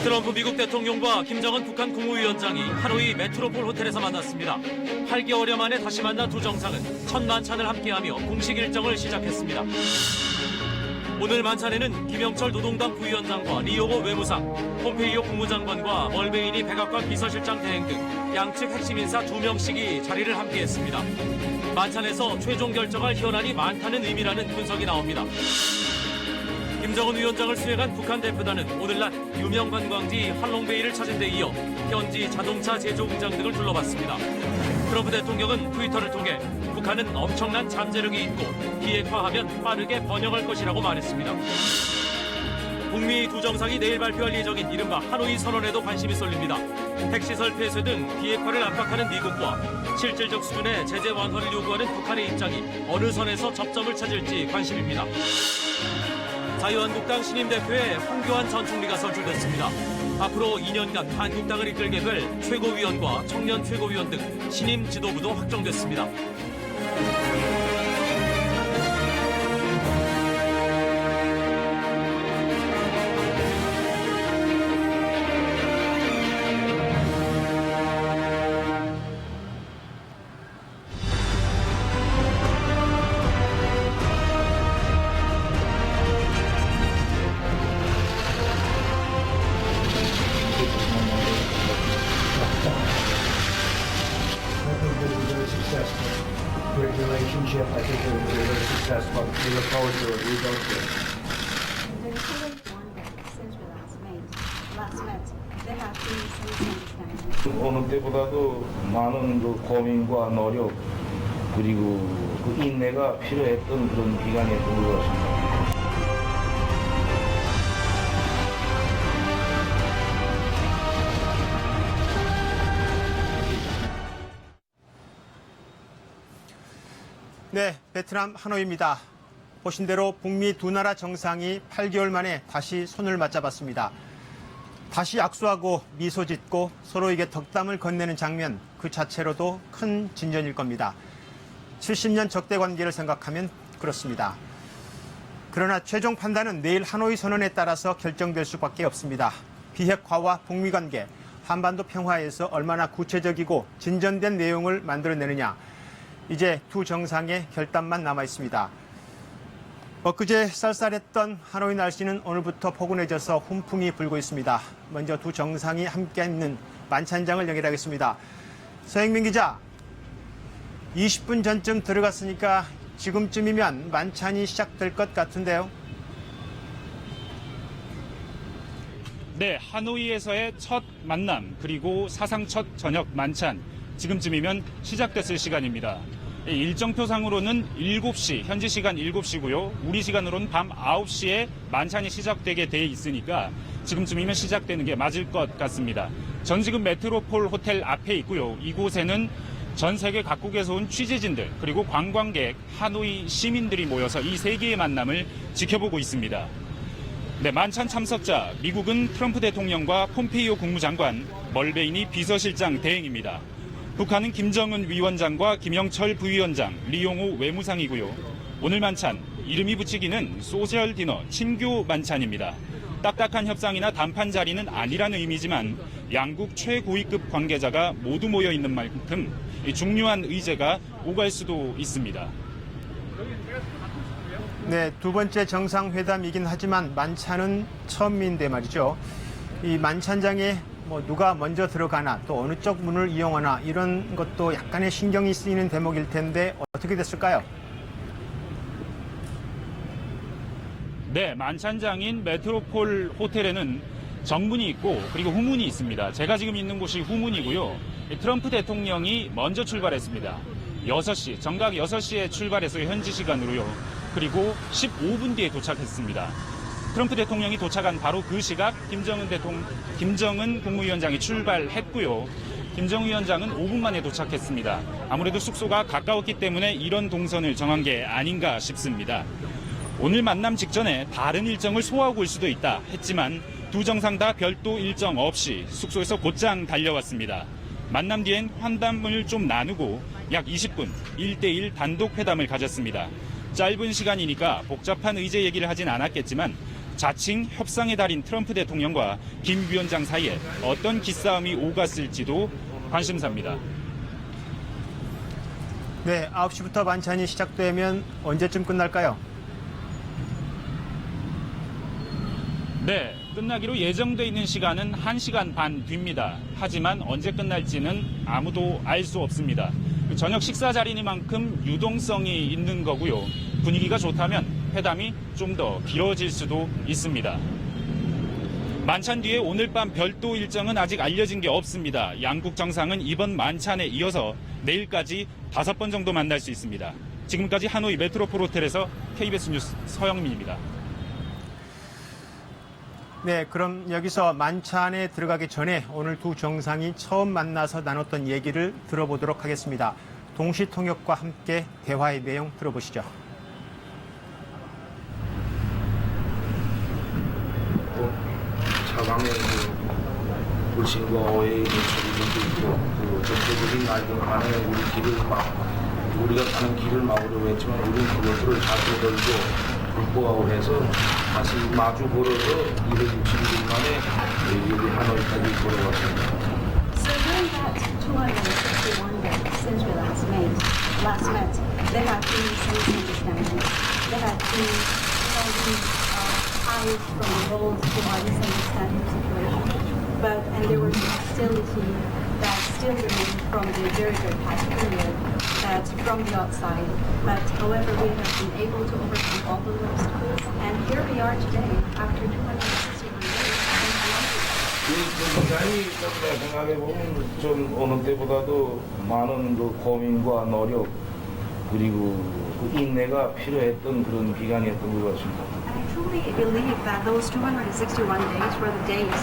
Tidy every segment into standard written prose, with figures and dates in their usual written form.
트럼프 미국 대통령과 김정은 북한 국무위원장이 하노이 메트로폴 호텔에서 만났습니다. 8개월여 만에 다시 만난 두 정상은 첫 만찬을 함께하며 공식 일정을 시작했습니다. 오늘 만찬에는 김영철 노동당 부위원장과 리용호 외무상, 폼페이오 국무장관과 멀베이니 백악관 비서실장 대행 등 양측 핵심 인사 2명씩이 자리를 함께했습니다. 만찬에서 최종 결정할 현안이 많다는 의미라는 분석이 나옵니다. 김정은 위원장을 수행한 북한 대표단은 오늘 낮 유명 관광지 할롱베이를 찾은 데 이어 현지 자동차 제조 공장 등을 둘러봤습니다. 트럼프 대통령은 트위터를 통해 북한은 엄청난 잠재력이 있고 비핵화하면 빠르게 번영할 것이라고 말했습니다. 북미 두 정상이 내일 발표할 예정인 이른바 하노이 선언에도 관심이 쏠립니다. 핵시설 폐쇄 등 비핵화를 압박하는 미국과 실질적 수준의 제재 완화를 요구하는 북한의 입장이 어느 선에서 접점을 찾을지 관심입니다. 자유한국당 신임 대표에 황교안 전 총리가 선출됐습니다. 앞으로 2년간 한국당을 이끌게 될 최고위원과 청년 최고위원 등 신임 지도부도 확정됐습니다. Great relationship. I think it will be very successful. We look forward to it. We both do. There's only one day since we last met. There have been some misunderstandings. 어느 때보다도 많은 그 고민과 노력 그리고 그 인내가 필요했던 그런 기간이었던 것 같습니다. 네, 베트남 하노이입니다. 보신 대로 북미 두 나라 정상이 8개월 만에 다시 손을 맞잡았습니다. 다시 악수하고 미소 짓고 서로에게 덕담을 건네는 장면 그 자체로도 큰 진전일 겁니다. 70년 적대 관계를 생각하면 그렇습니다. 그러나 최종 판단은 내일 하노이 선언에 따라서 결정될 수밖에 없습니다. 비핵화와 북미 관계, 한반도 평화에서 얼마나 구체적이고 진전된 내용을 만들어내느냐. 이제 두 정상의 결단만 남아 있습니다. 엊그제 쌀쌀했던 하노이 날씨는 오늘부터 포근해져서 훈풍이 불고 있습니다. 먼저 두 정상이 함께 있는 만찬장을 연결하겠습니다. 서영민 기자, 20분 전쯤 들어갔으니까 지금쯤이면 만찬이 시작될 것 같은데요. 네, 하노이에서의 첫 만남 그리고 사상 첫 저녁 만찬 지금쯤이면 시작됐을 시간입니다. 일정표상으로는 7시, 현지 시간 7시고요. 우리 시간으로는 밤 9시에 만찬이 시작되게 돼 있으니까 지금쯤이면 시작되는 게 맞을 것 같습니다. 전 지금 메트로폴 호텔 앞에 있고요. 이곳에는 전 세계 각국에서 온 취재진들 그리고 관광객, 하노이 시민들이 모여서 이 세 개의 만남을 지켜보고 있습니다. 네, 만찬 참석자 미국은 트럼프 대통령과 폼페이오 국무장관, 멀베이니 비서실장 대행입니다. 북한은 김정은 위원장과 김영철 부위원장, 리용호 외무상이고요. 오늘 만찬, 이름이 붙이기는 소셜 디너, 친교 만찬입니다. 딱딱한 협상이나 담판 자리는 아니라는 의미지만 양국 최고위급 관계자가 모두 모여 있는 만큼 중요한 의제가 오갈 수도 있습니다. 네, 두 번째 정상회담이긴 하지만 만찬은 처음인데 말이죠. 이 만찬장에 누가 먼저 들어가나 또 어느 쪽 문을 이용하나 이런 것도 약간의 신경이 쓰이는 대목일 텐데 어떻게 됐을까요? 네, 만찬장인 메트로폴 호텔에는 정문이 있고 그리고 후문이 있습니다. 제가 지금 있는 곳이 후문이고요. 트럼프 대통령이 먼저 출발했습니다. 6시, 정각 6시에 출발해서 현지 시간으로요. 그리고 15분 뒤에 도착했습니다. 트럼프 대통령이 도착한 바로 그 시각 김정은 국무위원장이 출발했고요. 김정은 위원장은 5분 만에 도착했습니다. 아무래도 숙소가 가까웠기 때문에 이런 동선을 정한 게 아닌가 싶습니다. 오늘 만남 직전에 다른 일정을 소화하고 올 수도 있다 했지만 두 정상 다 별도 일정 없이 숙소에서 곧장 달려왔습니다. 만남 뒤엔 환담을 좀 나누고 약 20분 1대1 단독 회담을 가졌습니다. 짧은 시간이니까 복잡한 의제 얘기를 하진 않았겠지만 자칭 협상의 달인 트럼프 대통령과 김 위원장 사이에 어떤 기싸움이 오갔을지도 관심사입니다. 네, 9시부터 만찬이 시작되면 언제쯤 끝날까요? 네, 끝나기로 예정돼 있는 시간은 1시간 반 뒤입니다. 하지만 언제 끝날지는 아무도 알 수 없습니다. 저녁 식사 자리니만큼 유동성이 있는 거고요. 분위기가 좋다면 회담이 좀 더 길어질 수도 있습니다. 만찬 뒤에 오늘 밤 별도 일정은 아직 알려진 게 없습니다. 양국 정상은 이번 만찬에 이어서 내일까지 5번 정도 만날 수 있습니다. 지금까지 하노이 메트로폴 호텔에서 KBS 뉴스 서영민입니다. 네, 그럼 여기서 만찬에 들어가기 전에 오늘 두 정상이 처음 만나서 나눴던 얘기를 들어보도록 하겠습니다. 동시통역과 함께 대화의 내용 들어보시죠. 차강의 불신과 오해의 소리도 있고 그 전체적인 날개만에 우리가 가는 길을 막으려고 했지만 우리는 그것들을 잘 거들고 극복하고 해서 다시 마주 걸어서 260일 만에 여기 하노이까지 걸어왔습니다. So during that 261 days since we last met, there have been some misunderstandings. There have been highs from the roles to our misunderstanding situation. And there was hostility that still remained from the very past period, that from the outside. But however, we have been able to overcome all those obstacles. And here we are today, after 261 days. 굉장히 생각해보면 좀 어느 때보다도 많은 그 고민과 노력 그리고 그 인내가 필요했던 그런 기간이었던 것 같습니다. I truly believe that those 261 days were the days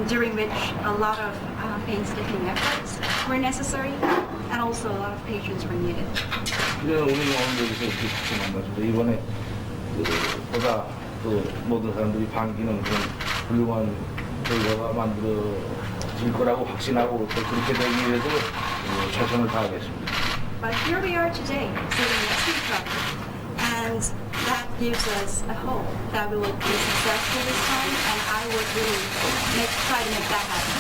during which a lot of painstaking efforts were necessary and also a lot of patience were needed. 그래서 우리는 오늘 여기서 이렇게 같이 만났습니다. 이번에 보다 또 모든 사람들이 반기는 그런 훌륭한 결과가 만들어질 거라고 확신하고 또 그렇게 되기 위해서 최선을 다하겠습니다. But here we are today, sitting next to each other, and that gives us a hope that we will be successful this time, and I would really try to make that happen.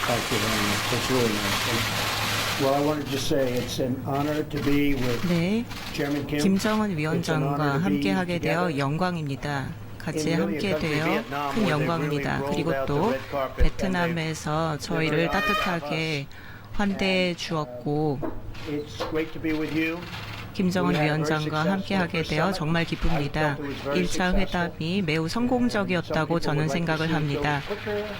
Thank you very much. That's really nice. Well, I wanted to say it's an honor to be with 네, Chairman Kim. 김정은 It's an 위원장과 honor to be 함께하게 되어 together. 영광입니다. 같이 함께 되어 큰 영광입니다. 그리고 또 베트남에서 저희를 따뜻하게 환대해 주었고 It's great to be with you. 김정은 위원장과 함께하게 되어 정말 기쁩니다. 1차 회담이 매우 성공적이었다고 저는 생각을 합니다.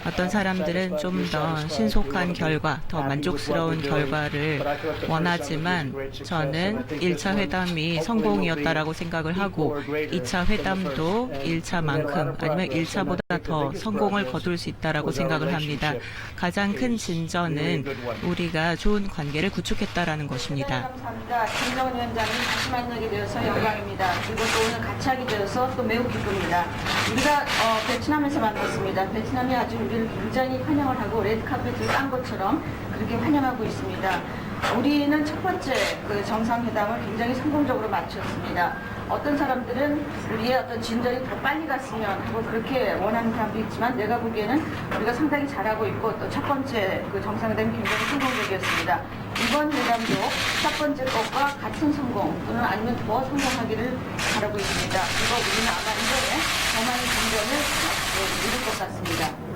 어떤 사람들은 좀 더 신속한 결과, 더 만족스러운 결과를 원하지만 저는 1차 회담이 성공이었다라고 생각을 하고 2차 회담도 1차만큼 아니면 1차보다 더 성공을 거둘 수 있다라고 생각을 합니다. 가장 큰 진전은 우리가 좋은 관계를 구축했다라는 것입니다. 감사합니다. 김정은 위원장님 다시 만나게 되어서 영광입니다. 그리고 또 오늘 같이 하게 되어서 또 매우 기쁩니다. 우리가 베트남에서 만났습니다. 베트남이 아주 우리를 굉장히 환영을 하고 레드카펫을 깐 것처럼 그렇게 환영하고 있습니다. 우리는 첫 번째 그 정상회담을 굉장히 성공적으로 마쳤습니다. 어떤 사람들은 우리의 어떤 진전이 더 빨리 갔으면 하고 그렇게 원하는 사람도 있지만 내가 보기에는 우리가 상당히 잘하고 있고 또 첫 번째 그 정상회담이 굉장히 성공적이었습니다. 이번 회담도 첫 번째 것과 같은 성공 또는 아니면 더 성공하기를 바라고 있습니다. 그리고 우리는 아마 이번에 더 많은 진전을 이룰 것 같습니다.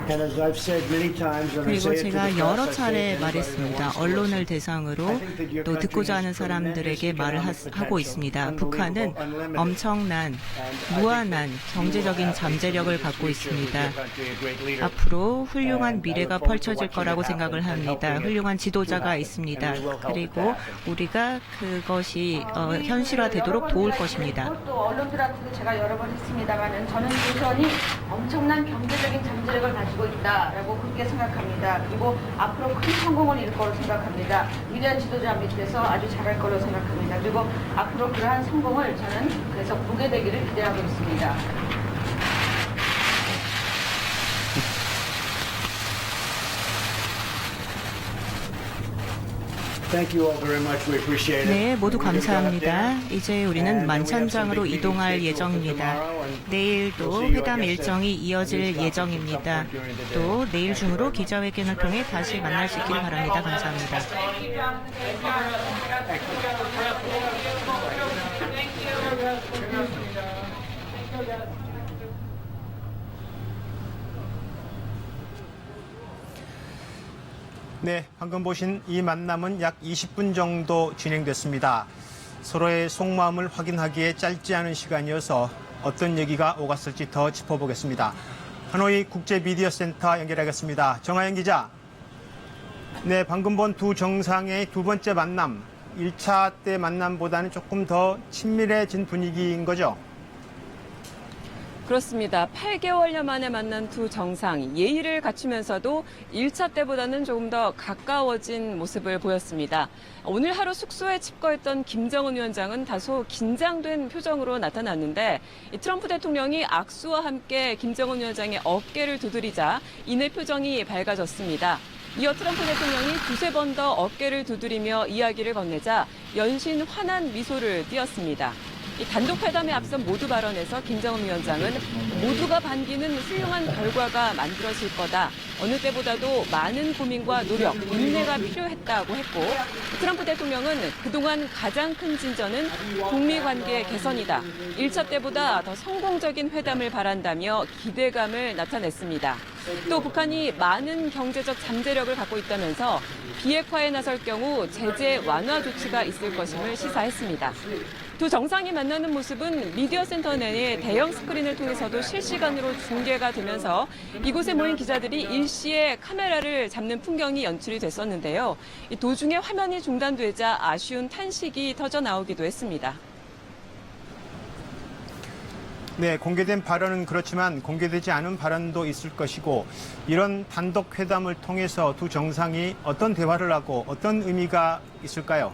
And as I've said many times, and I 그리고 say it to the 제가 press, 여러 I say it 차례 to anybody who 말했습니다. wants to 언론을 listen. 대상으로 또 듣고자 하는 사람들에게 말을 하고 있습니다. 북한은 엄청난 무한한 경제적인 잠재력을 갖고 있습니다. 앞으로 훌륭한 미래가 펼쳐질 거라고 생각을 합니다. 훌륭한 지도자가 있습니다. 그리고 우리가 그것이 현실화되도록 도울 것입니다. 또 언론들한테도 제가 여러 번 했습니다만은 저는 조선이 엄청난 경제적인 잠재력을 가지고 있다라고 그렇게 생각합니다. 그리고 앞으로 큰 성공을 이룰 거로 생각합니다. 위대한 지도자 밑에서 아주 잘할 거로 생각합니다. 그리고 앞으로 그러한 성공을 저는 그래서 보게 되기를 기대하고 있습니다. Thank you all very much. We appreciate it. 네, 모두 We're gonna go out 감사합니다. there. 이제 우리는 And then we have some 만찬장으로 big meetings 이동할 scheduled for 예정입니다. tomorrow, and 내일도 we'll see you, I 회담 guess, 일정이 at 이어질 these conferences 예정입니다. sometime during the day. 또 내일 Thank you 중으로 very much. 기자회견을 통해 다시 만날 수 있길 바랍니다. 감사합니다. 네, 방금 보신 이 만남은 약 20분 정도 진행됐습니다. 서로의 속마음을 확인하기에 짧지 않은 시간이어서 어떤 얘기가 오갔을지 더 짚어보겠습니다. 하노이 국제미디어센터 연결하겠습니다. 정하영 기자. 네, 방금 본 두 정상의 두 번째 만남, 1차 때 만남보다는 조금 더 친밀해진 분위기인 거죠? 그렇습니다. 8개월여 만에 만난 두 정상, 예의를 갖추면서도 1차 때보다는 조금 더 가까워진 모습을 보였습니다. 오늘 하루 숙소에 칩거했던 김정은 위원장은 다소 긴장된 표정으로 나타났는데 트럼프 대통령이 악수와 함께 김정은 위원장의 어깨를 두드리자 이내 표정이 밝아졌습니다. 이어 트럼프 대통령이 두세 번 더 어깨를 두드리며 이야기를 건네자 연신 환한 미소를 띄었습니다. 이 단독 회담에 앞선 모두 발언에서 김정은 위원장은 모두가 반기는 훌륭한 결과가 만들어질 거다. 어느 때보다도 많은 고민과 노력, 인내가 필요했다고 했고 트럼프 대통령은 그동안 가장 큰 진전은 북미 관계 개선이다. 1차 때보다 더 성공적인 회담을 바란다며 기대감을 나타냈습니다. 또 북한이 많은 경제적 잠재력을 갖고 있다면서 비핵화에 나설 경우 제재 완화 조치가 있을 것임을 시사했습니다. 두 정상이 만나는 모습은 미디어 센터 내의 대형 스크린을 통해서도 실시간으로 중계가 되면서 이곳에 모인 기자들이 일시에 카메라를 잡는 풍경이 연출이 됐었는데요. 이 도중에 화면이 중단되자 아쉬운 탄식이 터져 나오기도 했습니다. 네, 공개된 발언은 그렇지만 공개되지 않은 발언도 있을 것이고 이런 단독 회담을 통해서 두 정상이 어떤 대화를 하고 어떤 의미가 있을까요?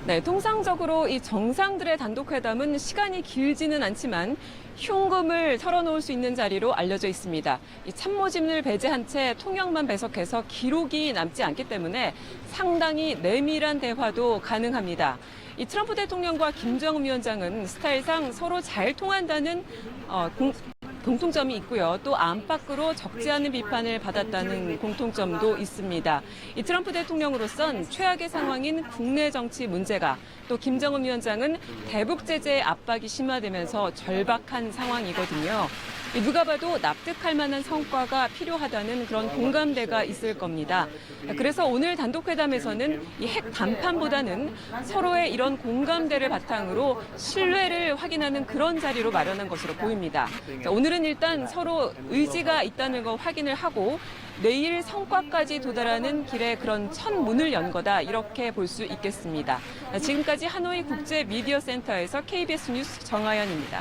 네, 통상적으로 이 정상들의 단독 회담은 시간이 길지는 않지만 흉금을 털어놓을 수 있는 자리로 알려져 있습니다. 이 참모진을 배제한 채 통역만 배석해서 기록이 남지 않기 때문에 상당히 내밀한 대화도 가능합니다. 이 트럼프 대통령과 김정은 위원장은 스타일상 서로 잘 통한다는 공통점이 있고요. 또 안팎으로 적지 않은 비판을 받았다는 공통점도 있습니다. 이 트럼프 대통령으로선 최악의 상황인 국내 정치 문제가 또 김정은 위원장은 대북 제재의 압박이 심화되면서 절박한 상황이거든요. 누가 봐도 납득할 만한 성과가 필요하다는 그런 공감대가 있을 겁니다. 그래서 오늘 단독 회담에서는 이 핵 담판보다는 서로의 이런 공감대를 바탕으로 신뢰를 확인하는 그런 자리로 마련한 것으로 보입니다. 자, 오늘은 일단 서로 의지가 있다는 거 확인을 하고 내일 성과까지 도달하는 길에 그런 첫 문을 연 거다 이렇게 볼 수 있겠습니다. 지금까지 하노이 국제 미디어 센터에서 KBS 뉴스 정하연입니다.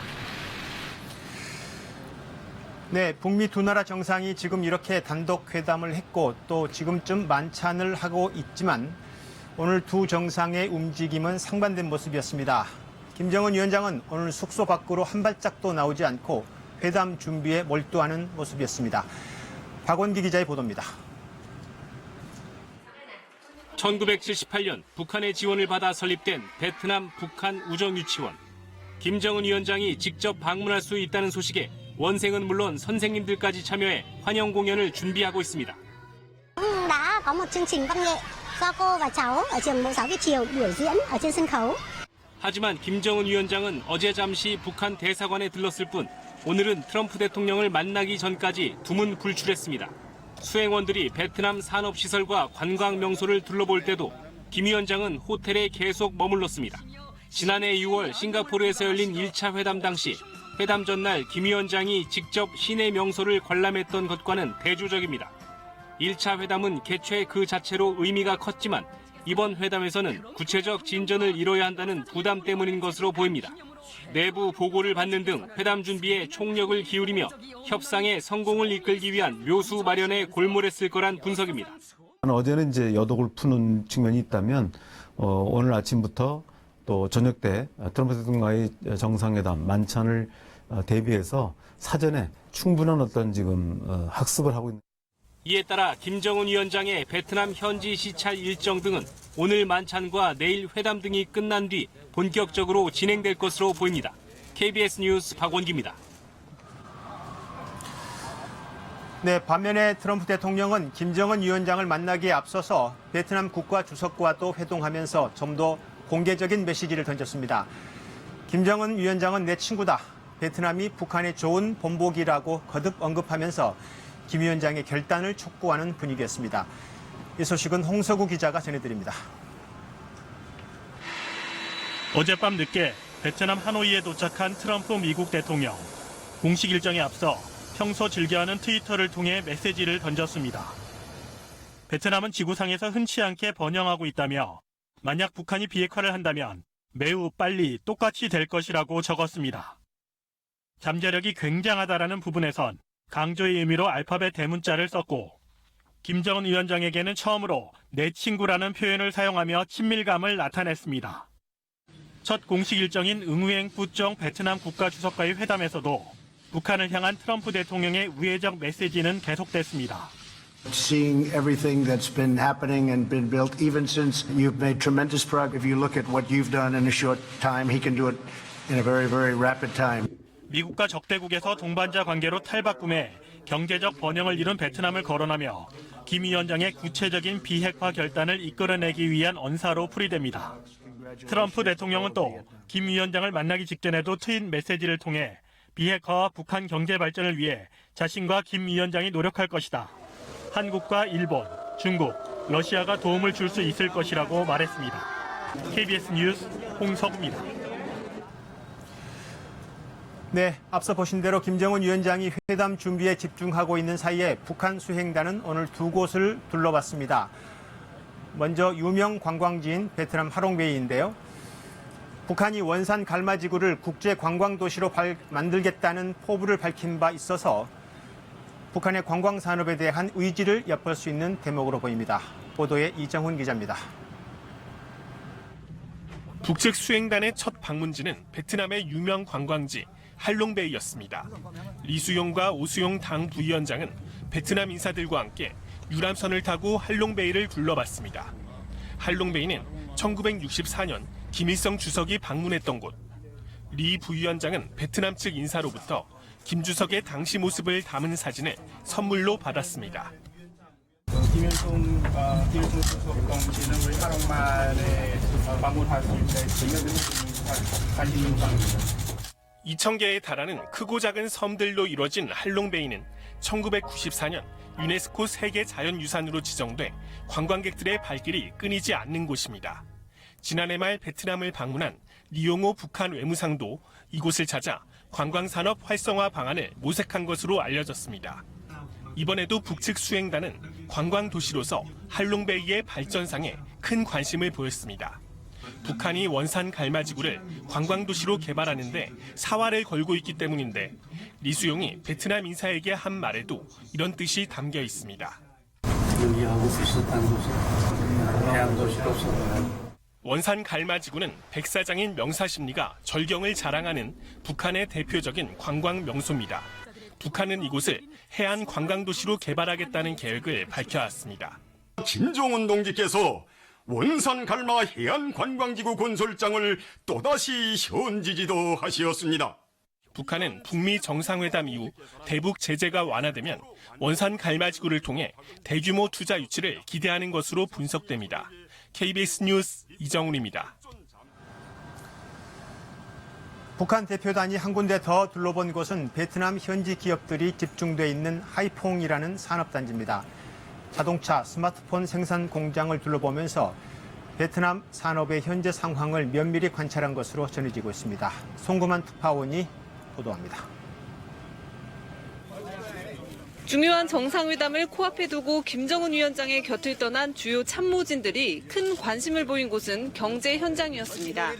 네, 북미 두 나라 정상이 지금 이렇게 단독 회담을 했고 또 지금쯤 만찬을 하고 있지만 오늘 두 정상의 움직임은 상반된 모습이었습니다. 김정은 위원장은 오늘 숙소 밖으로 한 발짝도 나오지 않고 회담 준비에 몰두하는 모습이었습니다. 박원기 기자의 보도입니다. 1978년 북한의 지원을 받아 설립된 베트남 북한 우정유치원. 김정은 위원장이 직접 방문할 수 있다는 소식에 원생은 물론 선생님들까지 참여해 환영 공연을 준비하고 있습니다. đã có một chương trình văn nghệ do cô và cháu ở trường mẫu giáo Việt Triều biểu diễn ở trên sân khấu. 하지만 김정은 위원장은 어제 잠시 북한 대사관에 들렀을 뿐 오늘은 트럼프 대통령을 만나기 전까지 두문불출했습니다. 수행원들이 베트남 산업시설과 관광 명소를 둘러볼 때도 김 위원장은 호텔에 계속 머물렀습니다. 지난해 6월 싱가포르에서 열린 1차 회담 당시 회담 전날 김 위원장이 직접 시내 명소를 관람했던 것과는 대조적입니다. 1차 회담은 개최 그 자체로 의미가 컸지만 이번 회담에서는 구체적 진전을 이뤄야 한다는 부담 때문인 것으로 보입니다. 내부 보고를 받는 등 회담 준비에 총력을 기울이며 협상의 성공을 이끌기 위한 묘수 마련에 골몰했을 거란 분석입니다. 어제는 이제 여독을 푸는 측면이 있다면 오늘 아침부터 또 저녁 때 트럼프 대통령과의 정상회담 만찬을 대비해서 사전에 충분한 어떤 지금 학습을 하고 있는. 이에 따라 김정은 위원장의 베트남 현지 시찰 일정 등은 오늘 만찬과 내일 회담 등이 끝난 뒤 본격적으로 진행될 것으로 보입니다. KBS 뉴스 박원기입니다. 네, 반면에 트럼프 대통령은 김정은 위원장을 만나기에 앞서서 베트남 국가 주석과 또 회동하면서 좀 더 공개적인 메시지를 던졌습니다. 김정은 위원장은 내 친구다. 베트남이 북한의 좋은 본보기라고 거듭 언급하면서 김 위원장의 결단을 촉구하는 분위기였습니다. 이 소식은 홍서구 기자가 전해드립니다. 어젯밤 늦게 베트남 하노이에 도착한 트럼프 미국 대통령. 공식 일정에 앞서 평소 즐겨하는 트위터를 통해 메시지를 던졌습니다. 베트남은 지구상에서 흔치 않게 번영하고 있다며 만약 북한이 비핵화를 한다면 매우 빨리 똑같이 될 것이라고 적었습니다. 잠재력이 굉장하다라는 부분에선 강조의 의미로 알파벳 대문자를 썼고 김정은 위원장에게는 처음으로 내 친구라는 표현을 사용하며 친밀감을 나타냈습니다. 첫 공식 일정인 응우엥 부정 베트남 국가주석과의 회담에서도 북한을 향한 트럼프 대통령의 우회적 메시지는 계속됐습니다. Seeing everything that's been happening and been built, even since you've made tremendous progress. If you look at what you've done in a short time, he can do it in a very, very rapid time. 미국과 적대국에서 동반자 관계로 탈바꿈해 경제적 번영을 이룬 베트남을 거론하며 김 위원장의 구체적인 비핵화 결단을 이끌어내기 위한 언사로 풀이됩니다. 트럼프 대통령은 또 김 위원장을 만나기 직전에도 트윗 메시지를 통해 비핵화와 북한 경제 발전을 위해 자신과 김 위원장이 노력할 것이다. 한국과 일본, 중국, 러시아가 도움을 줄 수 있을 것이라고 말했습니다. KBS 뉴스 홍석우입니다. 네, 앞서 보신 대로 김정은 위원장이 회담 준비에 집중하고 있는 사이에 북한 수행단은 오늘 두 곳을 둘러봤습니다. 먼저 유명 관광지인 베트남 하롱베이인데요. 북한이 원산 갈마지구를 국제 관광 도시로 만들겠다는 포부를 밝힌 바 있어서 북한의 관광 산업에 대한 의지를 엿볼 수 있는 대목으로 보입니다. 보도에 이정훈 기자입니다. 북측 수행단의 첫 방문지는 베트남의 유명 관광지 할롱베이였습니다. 리수용과 오수용 당 부위원장은 베트남 인사들과 함께 유람선을 타고 할롱베이를 둘러봤습니다. 할롱베이는 1964년 김일성 주석이 방문했던 곳. 리 부위원장은 베트남 측 인사로부터 김 주석의 당시 모습을 담은 사진을 선물로 받았습니다. 김일성 주석 동지는 우리 하롱만에 방문할 수 있는 관심 영상입니다. 2,000개에 달하는 크고 작은 섬들로 이뤄진 할롱베이는 1994년 유네스코 세계 자연유산으로 지정돼 관광객들의 발길이 끊이지 않는 곳입니다. 지난해 말 베트남을 방문한 리용호 북한 외무상도 이곳을 찾아 관광산업 활성화 방안을 모색한 것으로 알려졌습니다. 이번에도 북측 수행단은 관광도시로서 할롱베이의 발전상에 큰 관심을 보였습니다. 북한이 원산 갈마지구를 관광도시로 개발하는데 사활을 걸고 있기 때문인데 리수용이 베트남 인사에게 한 말에도 이런 뜻이 담겨 있습니다. 여기하고 비슷한 도시, 해안도시로서 원산 갈마지구는 백사장인 명사십리가 절경을 자랑하는 북한의 대표적인 관광 명소입니다. 북한은 이곳을 해안 관광도시로 개발하겠다는 계획을 밝혀왔습니다. 김정은 동지께서 원산 갈마 해안 관광지구 건설장을 또다시 현지지도 하시었습니다. 북한은 북미 정상회담 이후 대북 제재가 완화되면 원산 갈마지구를 통해 대규모 투자 유치를 기대하는 것으로 분석됩니다. KBS 뉴스 이정훈입니다. 북한 대표단이 한 군데 더 둘러본 곳은 베트남 현지 기업들이 집중돼 있는 하이퐁이라는 산업단지입니다. 자동차, 스마트폰 생산 공장을 둘러보면서 베트남 산업의 현재 상황을 면밀히 관찰한 것으로 전해지고 있습니다. 송구만 특파원이 보도합니다. 중요한 정상회담을 코앞에 두고 김정은 위원장의 곁을 떠난 주요 참모진들이 큰 관심을 보인 곳은 경제 현장이었습니다.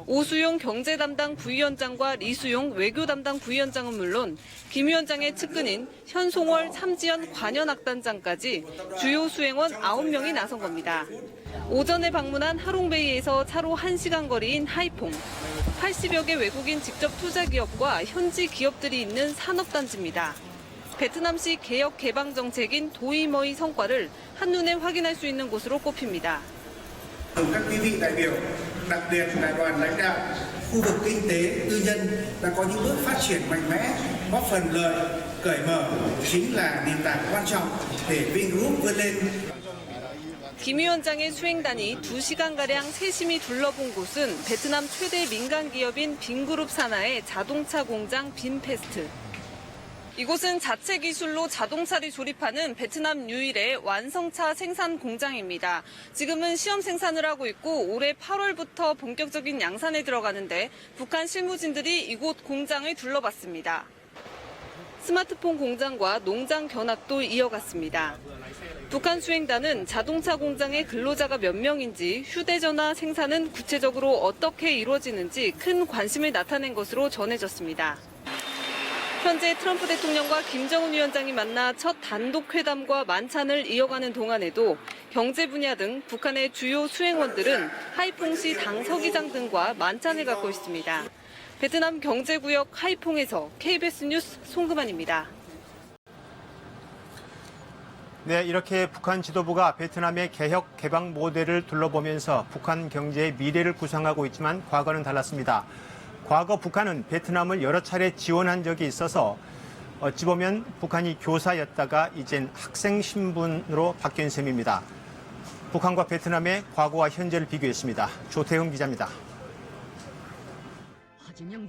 오수용 경제 담당 부위원장과 리수용 외교 담당 부위원장은 물론 김 위원장의 측근인 현송월 삼지연 관현악단장까지 주요 수행원 9명이 나선 겁니다. 오전에 방문한 하롱베이에서 차로 1시간 거리인 하이퐁. 80여 개 외국인 직접 투자 기업과 현지 기업들이 있는 산업단지입니다. 베트남식 개혁 개방 정책인 도이머의 성과를 한눈에 확인할 수 있는 곳으로 꼽힙니다. Các quý vị đại biểu, đặc biệt là đoàn lãnh đạo khu vực kinh tế tư nhân đã có những bước phát triển mạnh mẽ, góp phần lợi, cởi mở chính là nền tảng quan trọng để Vingroup vươn lên. 김 위원장의 수행단이 2시간가량 세심히 둘러본 곳은 베트남 최대 민간 기업인 빈그룹 산하의 자동차 공장 빈페스트. 이곳은 자체 기술로 자동차를 조립하는 베트남 유일의 완성차 생산 공장입니다. 지금은 시험 생산을 하고 있고 올해 8월부터 본격적인 양산에 들어가는데 북한 실무진들이 이곳 공장을 둘러봤습니다. 스마트폰 공장과 농장 견학도 이어갔습니다. 북한 수행단은 자동차 공장의 근로자가 몇 명인지, 휴대전화 생산은 구체적으로 어떻게 이루어지는지 큰 관심을 나타낸 것으로 전해졌습니다. 현재 트럼프 대통령과 김정은 위원장이 만나 첫 단독 회담과 만찬을 이어가는 동안에도 경제 분야 등 북한의 주요 수행원들은 하이퐁시 당 서기장 등과 만찬을 갖고 있습니다. 베트남 경제구역 하이퐁에서 KBS 뉴스 송금환입니다. 네, 이렇게 북한 지도부가 베트남의 개혁 개방 모델을 둘러보면서 북한 경제의 미래를 구상하고 있지만 과거는 달랐습니다. 과거 북한은 베트남을 여러 차례 지원한 적이 있어서 어찌 보면 북한이 교사였다가 이젠 학생 신분으로 바뀐 셈입니다. 북한과 베트남의 과거와 현재를 비교했습니다. 조태흠 기자입니다.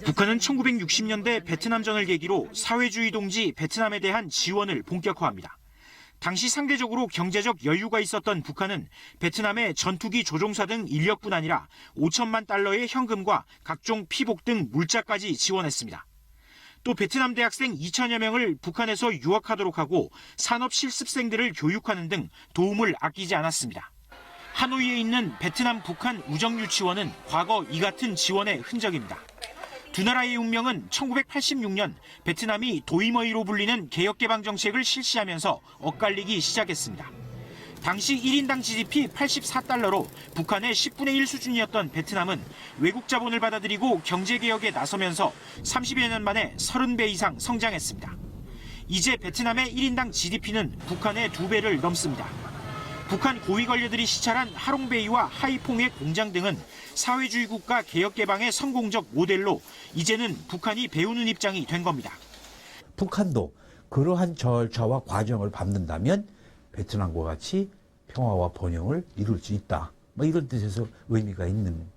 북한은 1960년대 베트남전을 계기로 사회주의 동지 베트남에 대한 지원을 본격화합니다. 당시 상대적으로 경제적 여유가 있었던 북한은 베트남의 전투기 조종사 등 인력뿐 아니라 5천만 달러의 현금과 각종 피복 등 물자까지 지원했습니다. 또 베트남 대학생 2천여 명을 북한에서 유학하도록 하고 산업 실습생들을 교육하는 등 도움을 아끼지 않았습니다. 하노이에 있는 베트남 북한 우정유치원은 과거 이 같은 지원의 흔적입니다. 두 나라의 운명은 1986년 베트남이 도이머이로 불리는 개혁개방 정책을 실시하면서 엇갈리기 시작했습니다. 당시 1인당 GDP 84달러로 북한의 10분의 1 수준이었던 베트남은 외국 자본을 받아들이고 경제개혁에 나서면서 30여 년 만에 30배 이상 성장했습니다. 이제 베트남의 1인당 GDP는 북한의 2배를 넘습니다. 북한 고위 관료들이 시찰한 하롱베이와 하이퐁의 공장 등은 사회주의 국가 개혁 개방의 성공적 모델로 이제는 북한이 배우는 입장이 된 겁니다. 북한도 그러한 절차와 과정을 밟는다면 베트남과 같이 평화와 번영을 이룰 수 있다. 이런 뜻에서 의미가 있는.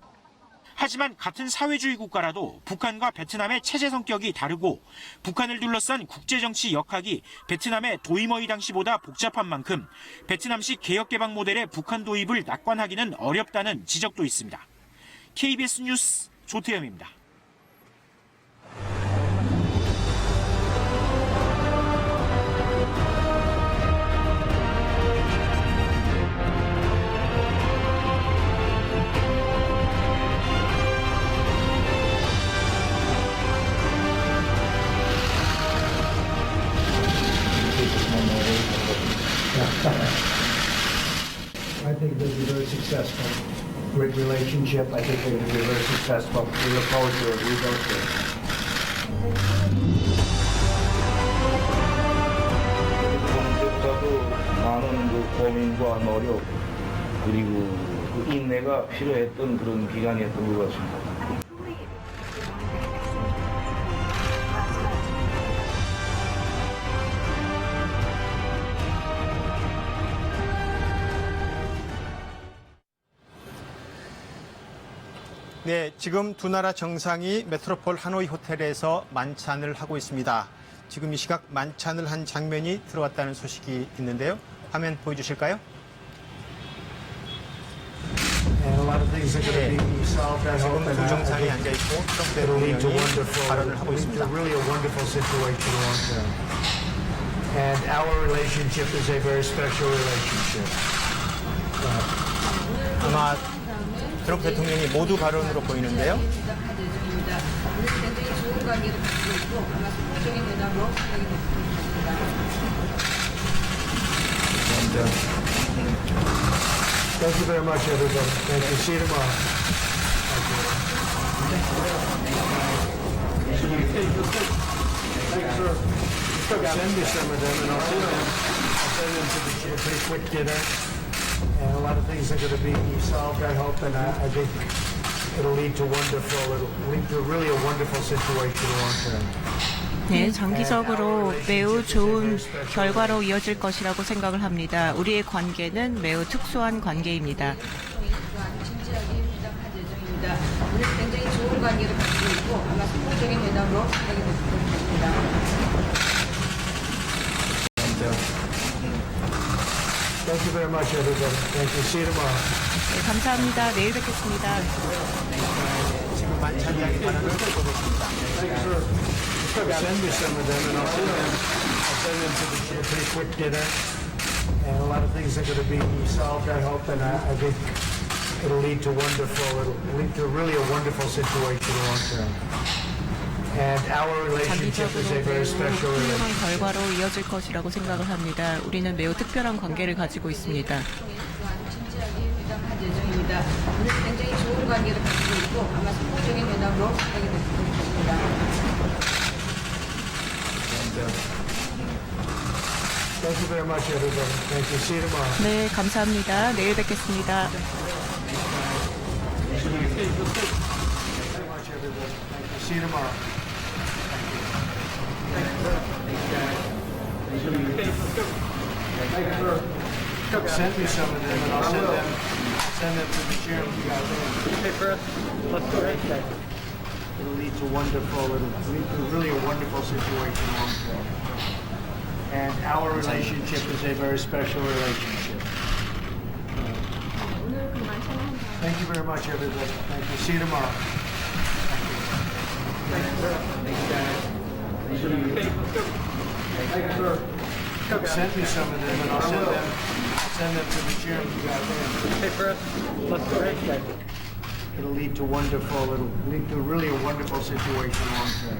하지만 같은 사회주의 국가라도 북한과 베트남의 체제 성격이 다르고 북한을 둘러싼 국제정치 역학이 베트남의 도이머이 당시보다 복잡한 만큼 베트남식 개혁개방 모델의 북한 도입을 낙관하기는 어렵다는 지적도 있습니다. KBS 뉴스 조태영입니다. I think they'll be very successful. Great relationship. I think they're going to be very successful. We look forward to it. We both do. 언제보다도 많은 그 고민과 노력 그리고 그 인내가 필요했던 그런 기간이었던 것 같습니다. 네, 지금 두 나라 정상이 메트로폴 하노이 호텔에서 만찬을 하고 있습니다. 지금 이 시각 만찬을 한 장면이 들어왔다는 소식이 있는데요. 화면 보여주실까요? 네, 지금 두 정상이 앉아있고 트럼프 대통령이 발언을 하고 있습니다. Really a wonderful situation long term. And our relationship is a very special relationship. 아마 트럼프 대통령이 모두 발언으로 보이는데요. Thank you very much, everybody. Thank you. See you tomorrow. Thank you, sir. Send me some of them, and I'll send them to the pretty quick dinner. And a lot of things are going to be solved, I hope, and I think it'll lead to really a wonderful situation long term. 네, 장기적으로 매우 좋은 결과로 이어질 것이라고 생각을 합니다. 우리의 관계는 매우 특수한 관계입니다. 진지하게 회담할 예정입니다. 우리 굉장히 좋은 관계를 가지고 있고 아마 성공적인 회담으로 하게 될 것입니다. Thank you very much, everybody. Thank you. See you tomorrow. 네, 감사합니다. 내일 뵙겠습니다. 지금 만찬장에 관한을 보겠습니다. Send me some of them, and I'll send them to the pretty quick dinner. And a lot of things are going to be solved, I hope, and I think it'll lead to really a wonderful situation long term. And our relationship is a very special 훌륭한 relationship. 결과로 이어질 것이라고 생각을 합니다. 우리는 매우 특별한 관계를 가지고 있습니다. 진지하게 회담할 예정입니다. 우리 굉장히 좋은 관계를 가지고 있고 아마 성공적인 회담으로 하게 될 것입니다. Thank you very much, everybody. Thank you. See you tomorrow. 네, 감사합니다. 내일 뵙겠습니다. See you tomorrow. Send me some of them, and I'll send them to the chairman. Hey, Chris, let's go. It'll lead to really a wonderful situation long term. And our relationship is a very special relationship. Thank you very much, everybody. Thank you. See you tomorrow. Send me some of them, and I'll send them to the chairman. Hey, Chris, let's go. It'll lead to really a wonderful situation long term.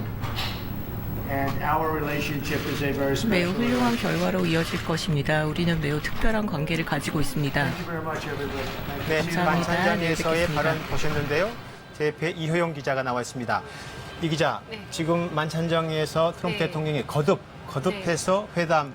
And our relationship is a very 매우 special. 훌륭한 결과로 이어질 것입니다. 우리는 매우 특별한 관계를 가지고 있습니다. Thank you very much, everybody. Thank you. 네, See you tomorrow. 만찬장에서의 뵙겠습니다. 발언 보셨는데요. 제 옆에 이효영 기자가 나와 있습니다. 이 기자, 지금 만찬장에서 트럼프 대통령이 거듭해서 회담의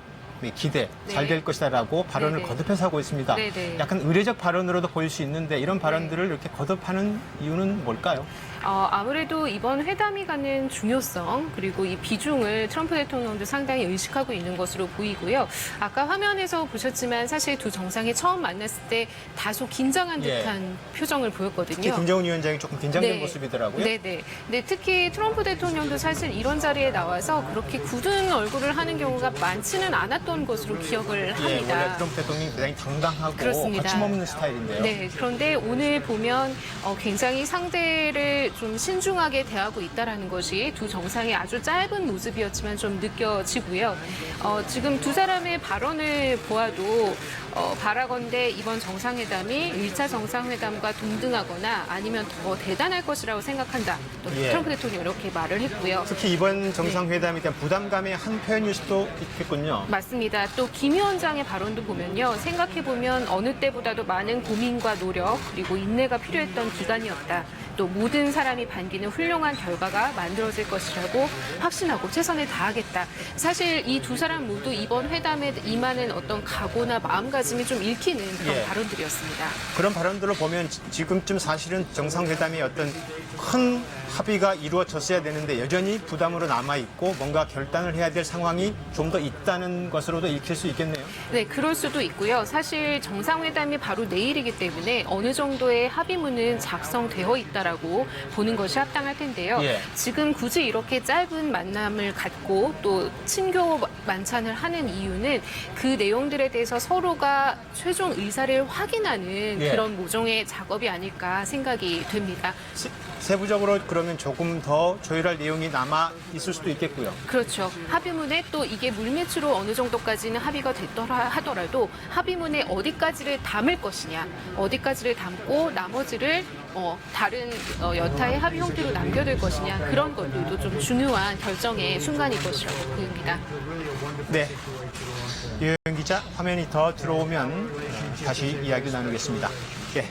기대 잘 될 것이다라고 발언을 거듭해서 하고 있습니다. 약간 의례적 발언으로도 보일 수 있는데 이런 발언들을 이렇게 거듭하는 이유는 뭘까요? 아무래도 이번 회담이 갖는 중요성 그리고 이 비중을 트럼프 대통령도 상당히 의식하고 있는 것으로 보이고요. 아까 화면에서 보셨지만 사실 두 정상이 처음 만났을 때 다소 긴장한 듯한 표정을 보였거든요. 특히 김정은 위원장이 조금 긴장된 모습이더라고요. 네네. 네, 특히 트럼프 대통령도 사실 이런 자리에 나와서 그렇게 굳은 얼굴을 하는 경우가 많지는 않았던 것으로 기억을 합니다. 원래 트럼프 대통령이 굉장히 당당하고 그렇습니다. 거침없는 스타일인데요. 네, 그런데 오늘 보면 굉장히 상대를 좀 신중하게 대하고 있다라는 것이 두 정상의 아주 짧은 모습이었지만 좀 느껴지고요. 지금 두 사람의 발언을 보아도 바라건대 이번 정상회담이 1차 정상회담과 동등하거나 아니면 더 대단할 것이라고 생각한다. 또 트럼프 대통령이 이렇게 말을 했고요. 특히 이번 정상회담에 대한 부담감의 한 표현일 수도 있겠군요. 맞습니다. 또 김 위원장의 발언도 보면요. 생각해보면 어느 때보다도 많은 고민과 노력 그리고 인내가 필요했던 기간이었다. 또 모든 사람이 반기는 훌륭한 결과가 만들어질 것이라고 확신하고 최선을 다하겠다. 사실 이 두 사람 모두 이번 회담에 임하는 어떤 각오나 마음가짐이 좀 읽히는 그런 발언들이었습니다. 그런 발언들을 보면 지금쯤 사실은 정상회담이 어떤 큰 합의가 이루어졌어야 되는데 여전히 부담으로 남아있고 뭔가 결단을 해야 될 상황이 좀 더 있다는 것으로도 읽힐 수 있겠네요. 네, 그럴 수도 있고요. 사실 정상회담이 바로 내일이기 때문에 어느 정도의 합의문은 작성되어 있다라고 보는 것이 합당할 텐데요. 지금 굳이 이렇게 짧은 만남을 갖고 또 친교 만찬을 하는 이유는 그 내용들에 대해서 서로가 최종 의사를 확인하는 그런 모종의 작업이 아닐까 생각이 됩니다. 세부적으로 그러면 조금 더 조율할 내용이 남아 있을 수도 있겠고요. 그렇죠. 합의문에 또 이게 물밑으로 어느 정도까지는 합의가 됐더라 하더라도 합의문에 어디까지를 담을 것이냐, 어디까지를 담고 나머지를 다른 여타의 합의 형태로 남겨둘 것이냐 그런 것들도 좀 중요한 결정의 순간일 것이라고 보입니다. 네. 이효영 기자, 화면이 더 들어오면 다시 이야기를 나누겠습니다. 예.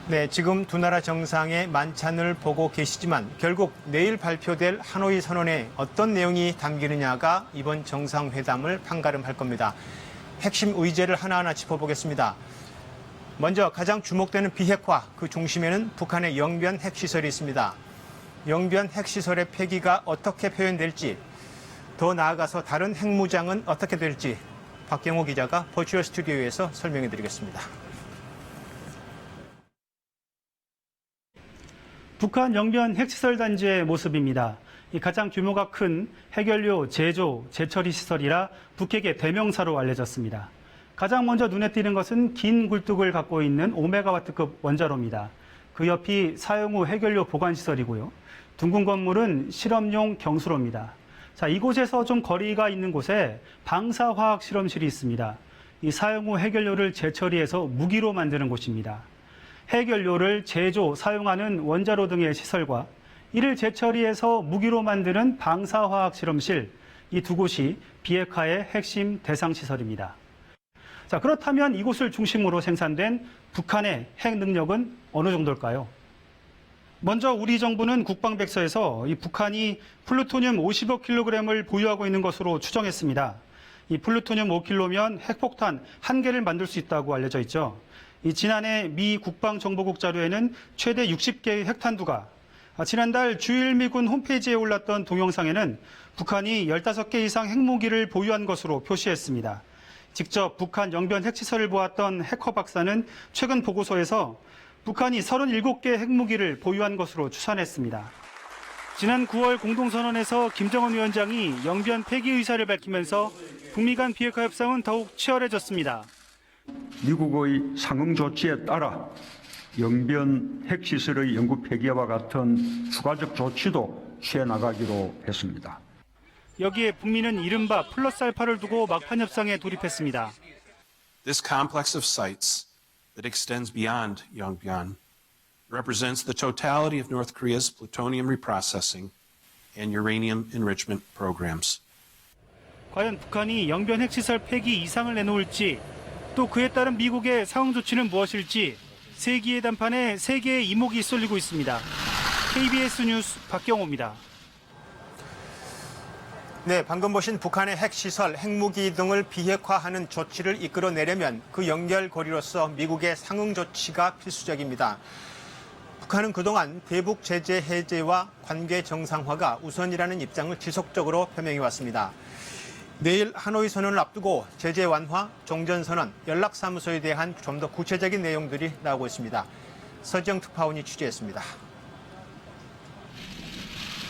네, 지금 두 나라 정상의 만찬을 보고 계시지만 결국 내일 발표될 하노이 선언에 어떤 내용이 담기느냐가 이번 정상회담을 판가름할 겁니다. 핵심 의제를 하나하나 짚어보겠습니다. 먼저 가장 주목되는 비핵화, 그 중심에는 북한의 영변 핵시설이 있습니다. 영변 핵시설의 폐기가 어떻게 표현될지, 더 나아가서 다른 핵무장은 어떻게 될지 박경호 기자가 버추얼 스튜디오에서 설명해 드리겠습니다. 북한 영변 핵시설 단지의 모습입니다. 이 가장 규모가 큰 핵연료 제조, 재처리 시설이라 북핵의 대명사로 알려졌습니다. 가장 먼저 눈에 띄는 것은 긴 굴뚝을 갖고 있는 5메가와트급 원자로입니다. 그 옆이 사용 후 핵연료 보관 시설이고요. 둥근 건물은 실험용 경수로입니다. 자, 이곳에서 좀 거리가 있는 곳에 방사화학 실험실이 있습니다. 이 사용 후 핵연료를 재처리해서 무기로 만드는 곳입니다. 핵연료를 제조, 사용하는 원자로 등의 시설과 이를 재처리해서 무기로 만드는 방사화학 실험실, 이 두 곳이 비핵화의 핵심 대상 시설입니다. 자, 그렇다면 이곳을 중심으로 생산된 북한의 핵 능력은 어느 정도일까요? 먼저 우리 정부는 국방백서에서 이 북한이 플루토늄 50억 킬로그램을 보유하고 있는 것으로 추정했습니다. 이 플루토늄 5킬로면 핵폭탄 1개를 만들 수 있다고 알려져 있죠. 이 지난해 미 국방정보국 자료에는 최대 60개의 핵탄두가, 지난달 주일미군 홈페이지에 올랐던 동영상에는 북한이 15개 이상 핵무기를 보유한 것으로 표시했습니다. 직접 북한 영변 핵시설을 보았던 해커 박사는 최근 보고서에서 북한이 37개 핵무기를 보유한 것으로 추산했습니다. 지난 9월 공동선언에서 김정은 위원장이 영변 폐기 의사를 밝히면서 북미 간 비핵화 협상은 더욱 치열해졌습니다. 미국의 상응 조치에 따라 영변 핵시설의 영구 폐기와 같은 추가적 조치도 취해 나가기로 했습니다. 여기에 북미는 이른바 플러스 알파를 두고 막판 협상에 돌입했습니다. This complex of sites that extends beyond Yongbyon represents the totality of North Korea's plutonium reprocessing and uranium enrichment programs. 과연 북한이 영변 핵시설 폐기 이상을 내놓을지, 또 그에 따른 미국의 상응 조치는 무엇일지 세기의 단판에 세 개의 이목이 쏠리고 있습니다. KBS 뉴스 박경호입니다. 네, 방금 보신 북한의 핵시설, 핵무기 등을 비핵화하는 조치를 이끌어내려면 그 연결고리로서 미국의 상응 조치가 필수적입니다. 북한은 그동안 대북 제재 해제와 관계 정상화가 우선이라는 입장을 지속적으로 표명해왔습니다. 내일 하노이 선언을 앞두고 제재 완화, 종전선언, 연락사무소에 대한 좀 더 구체적인 내용들이 나오고 있습니다. 서지영 특파원이 취재했습니다.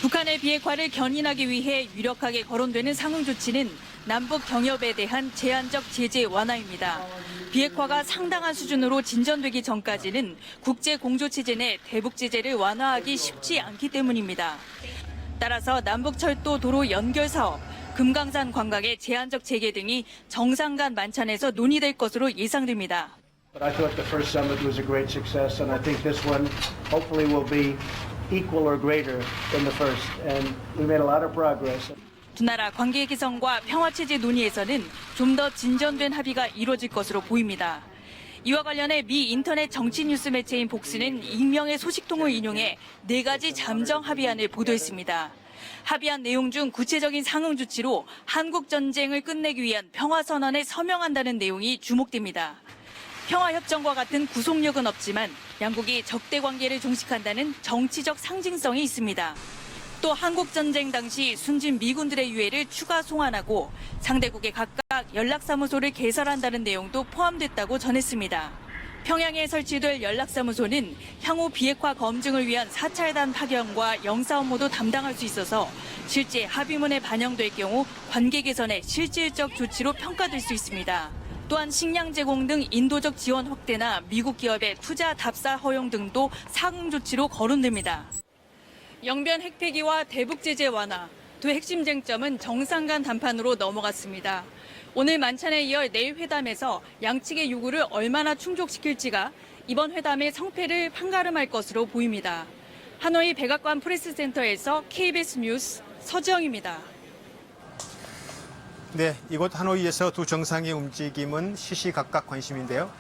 북한의 비핵화를 견인하기 위해 유력하게 거론되는 상응 조치는 남북 경협에 대한 제한적 제재 완화입니다. 비핵화가 상당한 수준으로 진전되기 전까지는 국제 공조 체제 내 대북 제재를 완화하기 쉽지 않기 때문입니다. 따라서 남북철도 도로 연결 사업, 금강산 관광의 제한적 재개 등이 정상 간 만찬에서 논의될 것으로 예상됩니다. But I thought the first summit was a great success, and I think this one hopefully will be equal or greater than the first. And we made a lot of progress. 두 나라 관계 개선과 평화 체제 논의에서는 좀 더 진전된 합의가 이루어질 것으로 보입니다. 이와 관련해 미 인터넷 정치 뉴스 매체인 복스는 익명의 소식통을 인용해 4가지 잠정 합의안을 보도했습니다. 합의한 내용 중 구체적인 상응 조치로 한국 전쟁을 끝내기 위한 평화선언에 서명한다는 내용이 주목됩니다. 평화협정과 같은 구속력은 없지만 양국이 적대 관계를 종식한다는 정치적 상징성이 있습니다. 또 한국전쟁 당시 숨진 미군들의 유해를 추가 송환하고 상대국에 각각 연락사무소를 개설한다는 내용도 포함됐다고 전했습니다. 평양에 설치될 연락사무소는 향후 비핵화 검증을 위한 사찰단 파견과 영사 업무도 담당할 수 있어서 실제 합의문에 반영될 경우 관계 개선의 실질적 조치로 평가될 수 있습니다. 또한 식량 제공 등 인도적 지원 확대나 미국 기업의 투자 답사 허용 등도 상응 조치로 거론됩니다. 영변 핵폐기와 대북 제재 완화, 두 핵심 쟁점은 정상 간 담판으로 넘어갔습니다. 오늘 만찬에 이어 내일 회담에서 양측의 요구를 얼마나 충족시킬지가 이번 회담의 성패를 판가름할 것으로 보입니다. 하노이 백악관 프레스센터에서 KBS 뉴스 서지영입니다. 네, 이곳 하노이에서 두 정상의 움직임은 시시각각 관심인데요.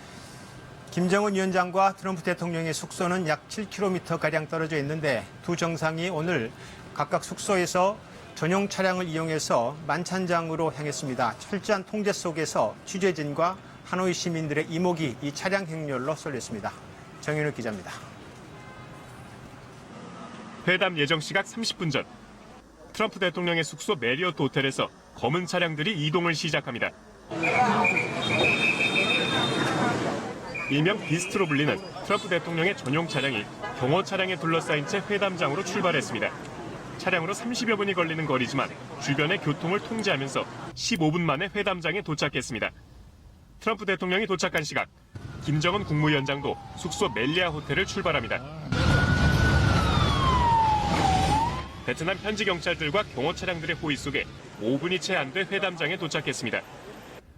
김정은 위원장과 트럼프 대통령의 숙소는 약 7km가량 떨어져 있는데 두 정상이 오늘 각각 숙소에서 전용 차량을 이용해서 만찬장으로 향했습니다. 철저한 통제 속에서 취재진과 하노이 시민들의 이목이 이 차량 행렬로 쏠렸습니다. 정윤욱 기자입니다. 회담 예정 시각 30분 전 트럼프 대통령의 숙소 메리어트 호텔에서 검은 차량들이 이동을 시작합니다. 일명 비스트로 불리는 트럼프 대통령의 전용 차량이 경호 차량에 둘러싸인 채 회담장으로 출발했습니다. 차량으로 30여 분이 걸리는 거리지만 주변의 교통을 통제하면서 15분 만에 회담장에 도착했습니다. 트럼프 대통령이 도착한 시각, 김정은 국무위원장도 숙소 멜리아 호텔을 출발합니다. 베트남 현지 경찰들과 경호 차량들의 호의 속에 5분이 채 안 돼 회담장에 도착했습니다.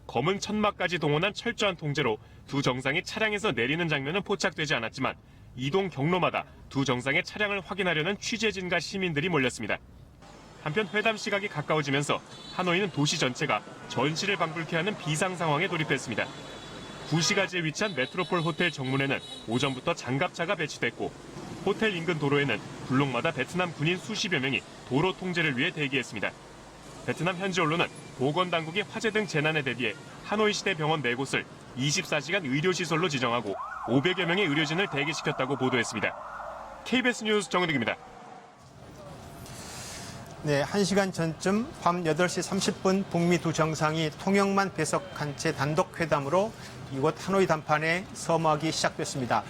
검은 천막까지 동원한 철저한 통제로 두 정상이 차량에서 내리는 장면은 포착되지 않았지만 이동 경로마다 두 정상의 차량을 확인하려는 취재진과 시민들이 몰렸습니다. 한편 회담 시각이 가까워지면서 하노이는 도시 전체가 전시를 방불케 하는 비상 상황에 돌입했습니다. 구시가지에 위치한 메트로폴 호텔 정문에는 오전부터 장갑차가 배치됐고 호텔 인근 도로에는 블록마다 베트남 군인 수십여 명이 도로 통제를 위해 대기했습니다. 베트남 현지 언론은 보건당국이 화재 등 재난에 대비해 하노이 시대 병원 4곳을 24시간 의료시설로 지정하고 500여 명의 의료진을 대기시켰다고 보도했습니다. KBS 뉴스 정은욱입니다. 네, 1시간 전쯤 밤 8시 30분 북미 두 정상이 통역만 배석한 채 단독 회담으로 이곳 하노이 담판에 서머하기 시작됐습니다.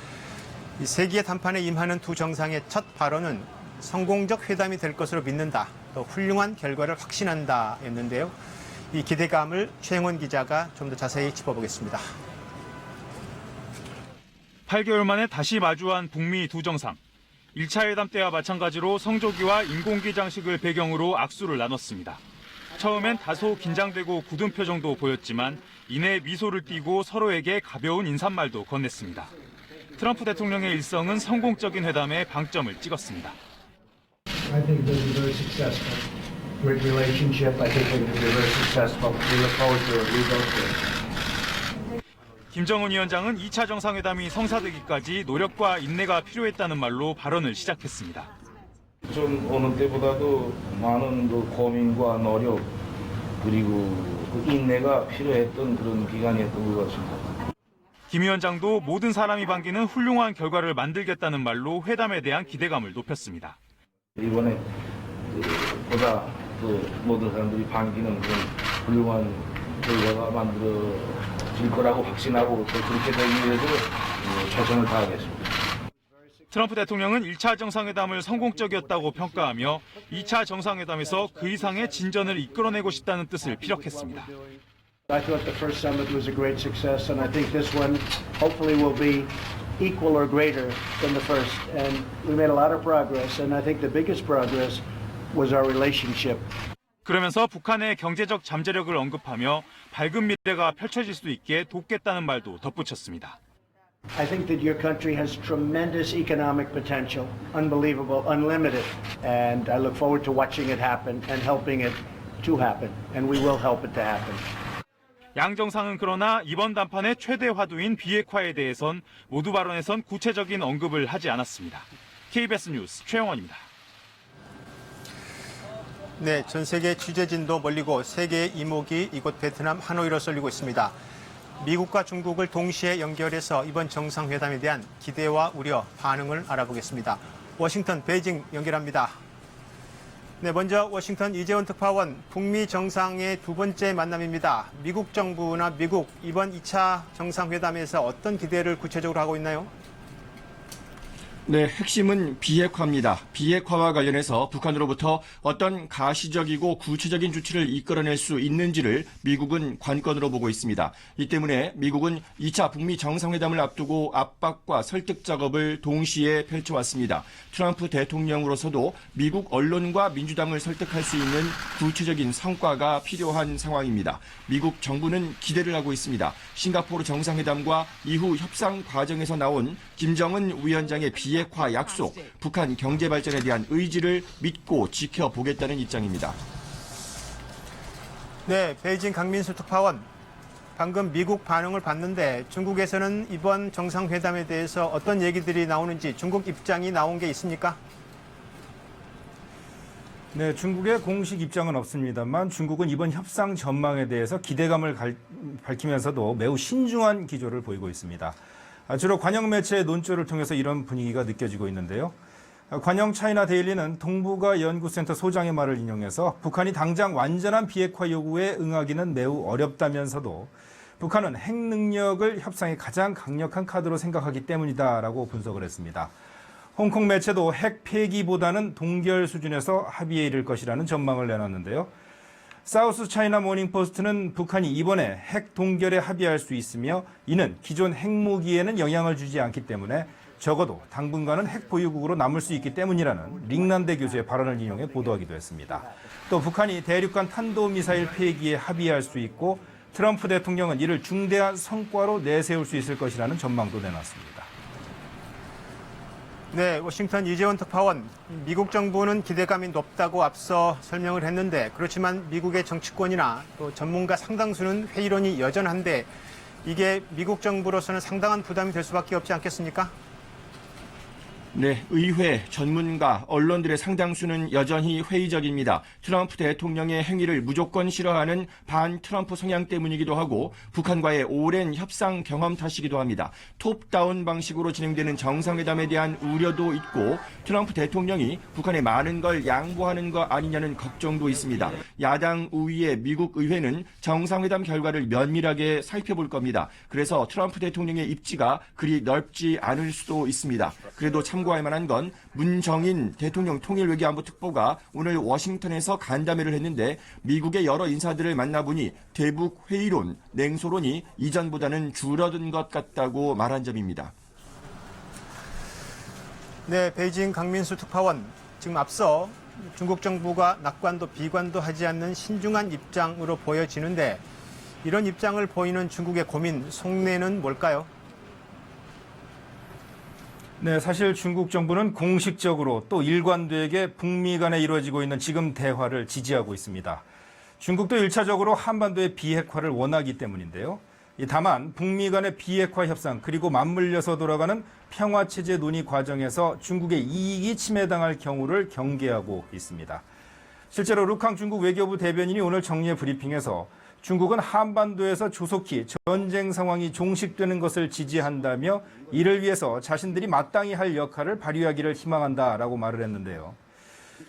이 세기의 담판에 임하는 두 정상의 첫 발언은 성공적 회담이 될 것으로 믿는다, 또 훌륭한 결과를 확신한다였는데요. 이 기대감을 최영원 기자가 좀 더 자세히 짚어보겠습니다. 8개월 만에 다시 마주한 북미 두 정상. 1차 회담 때와 마찬가지로 성조기와 인공기 장식을 배경으로 악수를 나눴습니다. 처음엔 다소 긴장되고 굳은 표정도 보였지만 이내 미소를 띠고 서로에게 가벼운 인사말도 건넸습니다. 트럼프 대통령의 일성은 성공적인 회담에 방점을 찍었습니다. I think it was very successful. Great relationship. I think it will be very successful. We look forward to it. We both do. 김정은 위원장은 2차 정상회담이 성사되기까지 노력과 인내가 필요했다는 말로 발언을 시작했습니다. 좀 어느 때보다도 많은 그 고민과 노력 그리고 그 인내가 필요했던 그런 기간이었던 것 같습니다. 김 위원장도 모든 사람이 반기는 훌륭한 결과를 만들겠다는 말로 회담에 대한 기대감을 높였습니다. 이번에 보다 모든 사람들이 반기는 그런 훌륭한 결과가 만들어질 거라고 확신하고 또 그렇게 되기 위해서 최선을 다하겠습니다. 트럼프 대통령은 1차 정상회담을 성공적이었다고 평가하며 2차 정상회담에서 그 이상의 진전을 이끌어내고 싶다는 뜻을 피력했습니다. I thought the first summit was a great success, and I think this one hopefully will be equal or greater than the first. And we made a lot of progress, and I think the biggest progress was our relationship. 그러면서 북한의 경제적 잠재력을 언급하며 밝은 미래가 펼쳐질 수 있게 돕겠다는 말도 덧붙였습니다. I think that your country has tremendous economic potential, unbelievable, unlimited, and I look forward to watching it happen and helping it to happen, and we will help it to happen. 양 정상은 그러나 이번 담판의 최대 화두인 비핵화에 대해선 모두 발언에선 구체적인 언급을 하지 않았습니다. KBS 뉴스 최영원입니다. 네, 전 세계 취재진도 몰리고 세계의 이목이 이곳 베트남 하노이로 쏠리고 있습니다. 미국과 중국을 동시에 연결해서 이번 정상회담에 대한 기대와 우려, 반응을 알아보겠습니다. 워싱턴, 베이징 연결합니다. 네, 먼저 워싱턴 이재원 특파원, 북미 정상의 두 번째 만남입니다. 미국 정부나 미국 이번 2차 정상회담에서 어떤 기대를 구체적으로 하고 있나요? 네, 핵심은 비핵화입니다. 비핵화와 관련해서 북한으로부터 어떤 가시적이고 구체적인 조치를 이끌어낼 수 있는지를 미국은 관건으로 보고 있습니다. 이 때문에 미국은 2차 북미 정상회담을 앞두고 압박과 설득 작업을 동시에 펼쳐왔습니다. 트럼프 대통령으로서도 미국 언론과 민주당을 설득할 수 있는 구체적인 성과가 필요한 상황입니다. 미국 정부는 기대를 하고 있습니다. 싱가포르 정상회담과 이후 협상 과정에서 나온 김정은 위원장의 비핵화 약속, 북한 경제 발전에 대한 의지를 믿고 지켜보겠다는 입장입니다. 네, 베이징 강민수 특파원. 방금 미국 반응을 봤는데 중국에서는 이번 정상회담에 대해서 어떤 얘기들이 나오는지 중국 입장이 나온 게 있습니까? 네, 중국의 공식 입장은 없습니다만 중국은 이번 협상 전망에 대해서 기대감을 밝히면서도 매우 신중한 기조를 보이고 있습니다. 주로 관영 매체의 논조를 통해서 이런 분위기가 느껴지고 있는데요. 관영 차이나 데일리는 동북아 연구센터 소장의 말을 인용해서 북한이 당장 완전한 비핵화 요구에 응하기는 매우 어렵다면서도 북한은 핵 능력을 협상의 가장 강력한 카드로 생각하기 때문이다라고 분석을 했습니다. 홍콩 매체도 핵 폐기보다는 동결 수준에서 합의에 이를 것이라는 전망을 내놨는데요. 사우스 차이나 모닝포스트는 북한이 이번에 핵 동결에 합의할 수 있으며 이는 기존 핵무기에는 영향을 주지 않기 때문에 적어도 당분간은 핵 보유국으로 남을 수 있기 때문이라는 링난데 교수의 발언을 인용해 보도하기도 했습니다. 또 북한이 대륙간 탄도미사일 폐기에 합의할 수 있고 트럼프 대통령은 이를 중대한 성과로 내세울 수 있을 것이라는 전망도 내놨습니다. 네, 워싱턴 이재원 특파원, 미국 정부는 기대감이 높다고 앞서 설명을 했는데 그렇지만 미국의 정치권이나 또 전문가 상당수는 회의론이 여전한데 이게 미국 정부로서는 상당한 부담이 될 수밖에 없지 않겠습니까? 네, 의회, 전문가, 언론들의 상당수는 여전히 회의적입니다. 트럼프 대통령의 행위를 무조건 싫어하는 반 트럼프 성향 때문이기도 하고 북한과의 오랜 협상 경험 탓이기도 합니다. 톱다운 방식으로 진행되는 정상회담에 대한 우려도 있고 트럼프 대통령이 북한에 많은 걸 양보하는 거 아니냐는 걱정도 있습니다. 야당 우위의 미국 의회는 정상회담 결과를 면밀하게 살펴볼 겁니다. 그래서 트럼프 대통령의 입지가 그리 넓지 않을 수도 있습니다. 그래도 참고할 만한 건 문정인 대통령 통일외교안보 특보가 오늘 워싱턴에서 간담회를 했는데 미국의 여러 인사들을 만나보니 대북 회의론, 냉소론이 이전보다는 줄어든 것 같다고 말한 점입니다. 네, 베이징 강민수 특파원, 지금 앞서 중국 정부가 낙관도 비관도 하지 않는 신중한 입장으로 보여지는데 이런 입장을 보이는 중국의 고민, 속내는 뭘까요? 네, 사실 중국 정부는 공식적으로 또 일관되게 북미 간에 이루어지고 있는 지금 대화를 지지하고 있습니다. 중국도 1차적으로 한반도의 비핵화를 원하기 때문인데요. 다만 북미 간의 비핵화 협상 그리고 맞물려서 돌아가는 평화체제 논의 과정에서 중국의 이익이 침해당할 경우를 경계하고 있습니다. 실제로 루캉 중국 외교부 대변인이 오늘 정례 브리핑에서 중국은 한반도에서 조속히 전쟁 상황이 종식되는 것을 지지한다며 이를 위해서 자신들이 마땅히 할 역할을 발휘하기를 희망한다라고 말을 했는데요.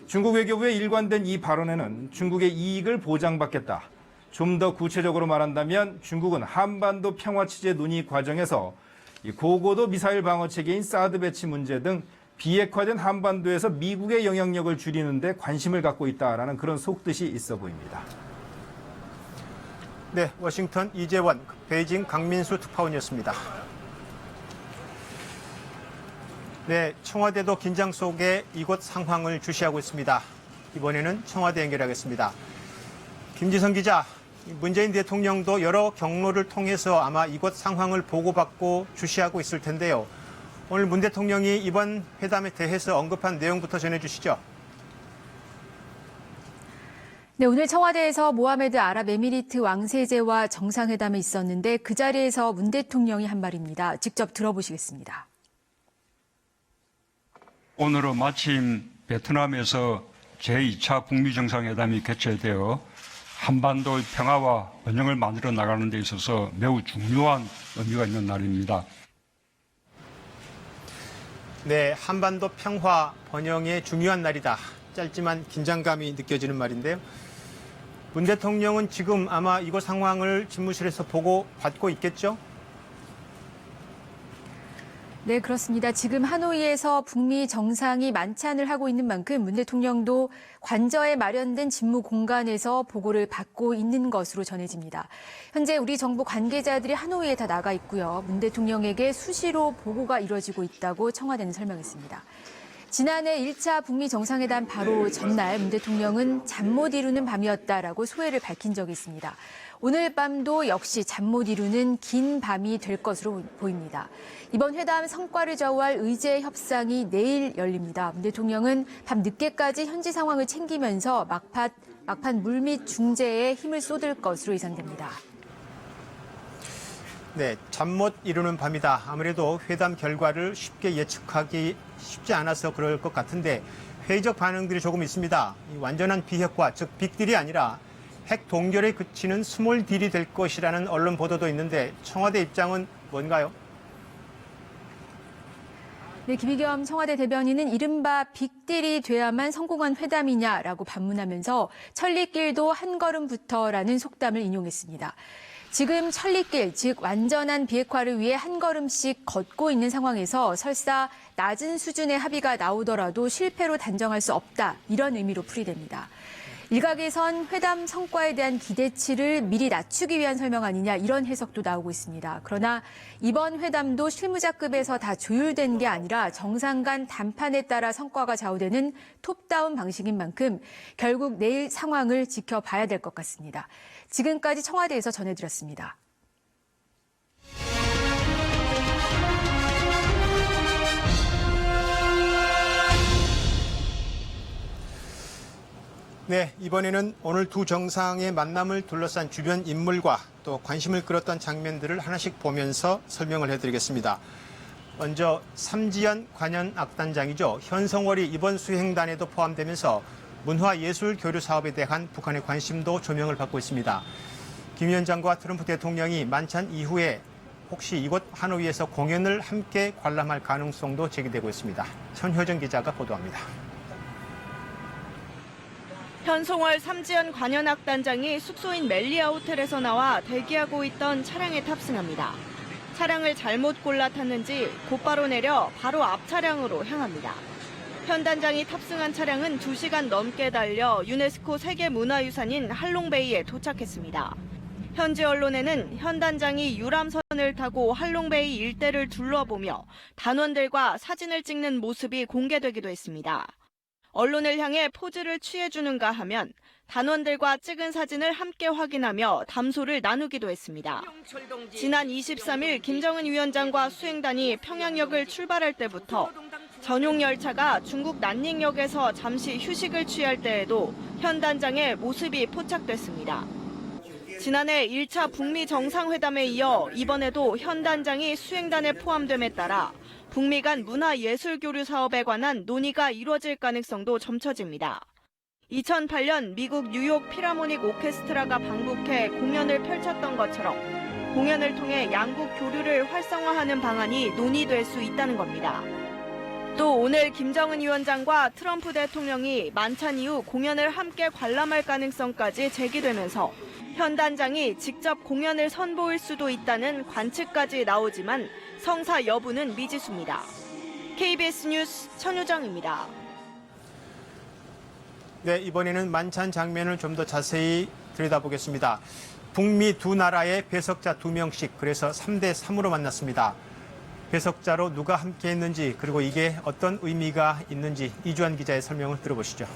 중국 외교부의 일관된 이 발언에는 중국의 이익을 보장받겠다. 좀 더 구체적으로 말한다면 중국은 한반도 평화체제 논의 과정에서 고고도 미사일 방어 체계인 사드 배치 문제 등 비핵화된 한반도에서 미국의 영향력을 줄이는 데 관심을 갖고 있다라는 그런 속뜻이 있어 보입니다. 네, 워싱턴 이재원, 베이징 강민수 특파원이었습니다. 네, 청와대도 긴장 속에 이곳 상황을 주시하고 있습니다. 이번에는 청와대 연결하겠습니다. 김지성 기자, 문재인 대통령도 여러 경로를 통해서 아마 이곳 상황을 보고받고 주시하고 있을 텐데요. 오늘 문 대통령이 이번 회담에 대해서 언급한 내용부터 전해주시죠. 네, 오늘 청와대에서 모하메드 아랍에미리트 왕세제와 정상회담이 있었는데 그 자리에서 문 대통령이 한 말입니다. 직접 들어보시겠습니다. 오늘은 마침 베트남에서 제2차 북미 정상회담이 개최되어 한반도의 평화와 번영을 만들어 나가는 데 있어서 매우 중요한 의미가 있는 날입니다. 네, 한반도 평화 번영의 중요한 날이다. 짧지만 긴장감이 느껴지는 말인데요. 문 대통령은 지금 아마 이곳 상황을 집무실에서 보고 받고 있겠죠? 네, 그렇습니다. 지금 하노이에서 북미 정상이 만찬을 하고 있는 만큼 문 대통령도 관저에 마련된 집무 공간에서 보고를 받고 있는 것으로 전해집니다. 현재 우리 정부 관계자들이 하노이에 다 나가 있고요. 문 대통령에게 수시로 보고가 이루어지고 있다고 청와대는 설명했습니다. 지난해 1차 북미 정상회담 바로 전날 문 대통령은 잠 못 이루는 밤이었다라고 소회를 밝힌 적이 있습니다. 오늘 밤도 역시 잠 못 이루는 긴 밤이 될 것으로 보입니다. 이번 회담 성과를 좌우할 의제 협상이 내일 열립니다. 문 대통령은 밤 늦게까지 현지 상황을 챙기면서 막판 물밑 중재에 힘을 쏟을 것으로 예상됩니다. 네, 잠 못 이루는 밤이다. 아무래도 회담 결과를 쉽게 예측하기 쉽지 않아서 그럴 것 같은데 회의적 반응들이 조금 있습니다. 이 완전한 비핵화, 즉 빅딜이 아니라 핵 동결에 그치는 스몰 딜이 될 것이라는 언론 보도도 있는데 청와대 입장은 뭔가요? 네, 김의겸 청와대 대변인은 이른바 빅딜이 돼야만 성공한 회담이냐라고 반문하면서 천리길도 한 걸음부터라는 속담을 인용했습니다. 지금 천리길, 즉 완전한 비핵화를 위해 한 걸음씩 걷고 있는 상황에서 설사 낮은 수준의 합의가 나오더라도 실패로 단정할 수 없다, 이런 의미로 풀이됩니다. 일각에선 회담 성과에 대한 기대치를 미리 낮추기 위한 설명 아니냐, 이런 해석도 나오고 있습니다. 그러나 이번 회담도 실무자급에서 다 조율된 게 아니라 정상 간 담판에 따라 성과가 좌우되는 톱다운 방식인 만큼 결국 내일 상황을 지켜봐야 될 것 같습니다. 지금까지 청와대에서 전해드렸습니다. 네, 이번에는 오늘 두 정상의 만남을 둘러싼 주변 인물과 또 관심을 끌었던 장면들을 하나씩 보면서 설명을 해드리겠습니다. 먼저 삼지연 관현악단장이죠. 현성월이 이번 수행단에도 포함되면서 문화예술 교류 사업에 대한 북한의 관심도 조명을 받고 있습니다. 김 위원장과 트럼프 대통령이 만찬 이후에 혹시 이곳 하노이에서 공연을 함께 관람할 가능성도 제기되고 있습니다. 천효정 기자가 보도합니다. 현송월 삼지연 관현악단장이 숙소인 멜리아 호텔에서 나와 대기하고 있던 차량에 탑승합니다. 차량을 잘못 골라 탔는지 곧바로 내려 바로 앞 차량으로 향합니다. 현 단장이 탑승한 차량은 2시간 넘게 달려 유네스코 세계문화유산인 할롱베이에 도착했습니다. 현지 언론에는 현 단장이 유람선을 타고 할롱베이 일대를 둘러보며 단원들과 사진을 찍는 모습이 공개되기도 했습니다. 언론을 향해 포즈를 취해주는가 하면 단원들과 찍은 사진을 함께 확인하며 담소를 나누기도 했습니다. 지난 23일 김정은 위원장과 수행단이 평양역을 출발할 때부터 전용 열차가 중국 난닝역에서 잠시 휴식을 취할 때에도 현 단장의 모습이 포착됐습니다. 지난해 1차 북미 정상회담에 이어 이번에도 현 단장이 수행단에 포함됨에 따라 북미 간 문화예술교류 사업에 관한 논의가 이루어질 가능성도 점쳐집니다. 2008년 미국 뉴욕 필하모닉 오케스트라가 방북해 공연을 펼쳤던 것처럼 공연을 통해 양국 교류를 활성화하는 방안이 논의될 수 있다는 겁니다. 또 오늘 김정은 위원장과 트럼프 대통령이 만찬 이후 공연을 함께 관람할 가능성까지 제기되면서 현 단장이 직접 공연을 선보일 수도 있다는 관측까지 나오지만 성사 여부는 미지수입니다. KBS 뉴스 천효정입니다. 네, 이번에는 만찬 장면을 좀 더 자세히 들여다보겠습니다. 북미 두 나라의 배석자 2명씩, 그래서 3대 3으로 만났습니다. 배석자로 누가 함께했는지, 그리고 이게 어떤 의미가 있는지 이주환 기자의 설명을 들어보시죠.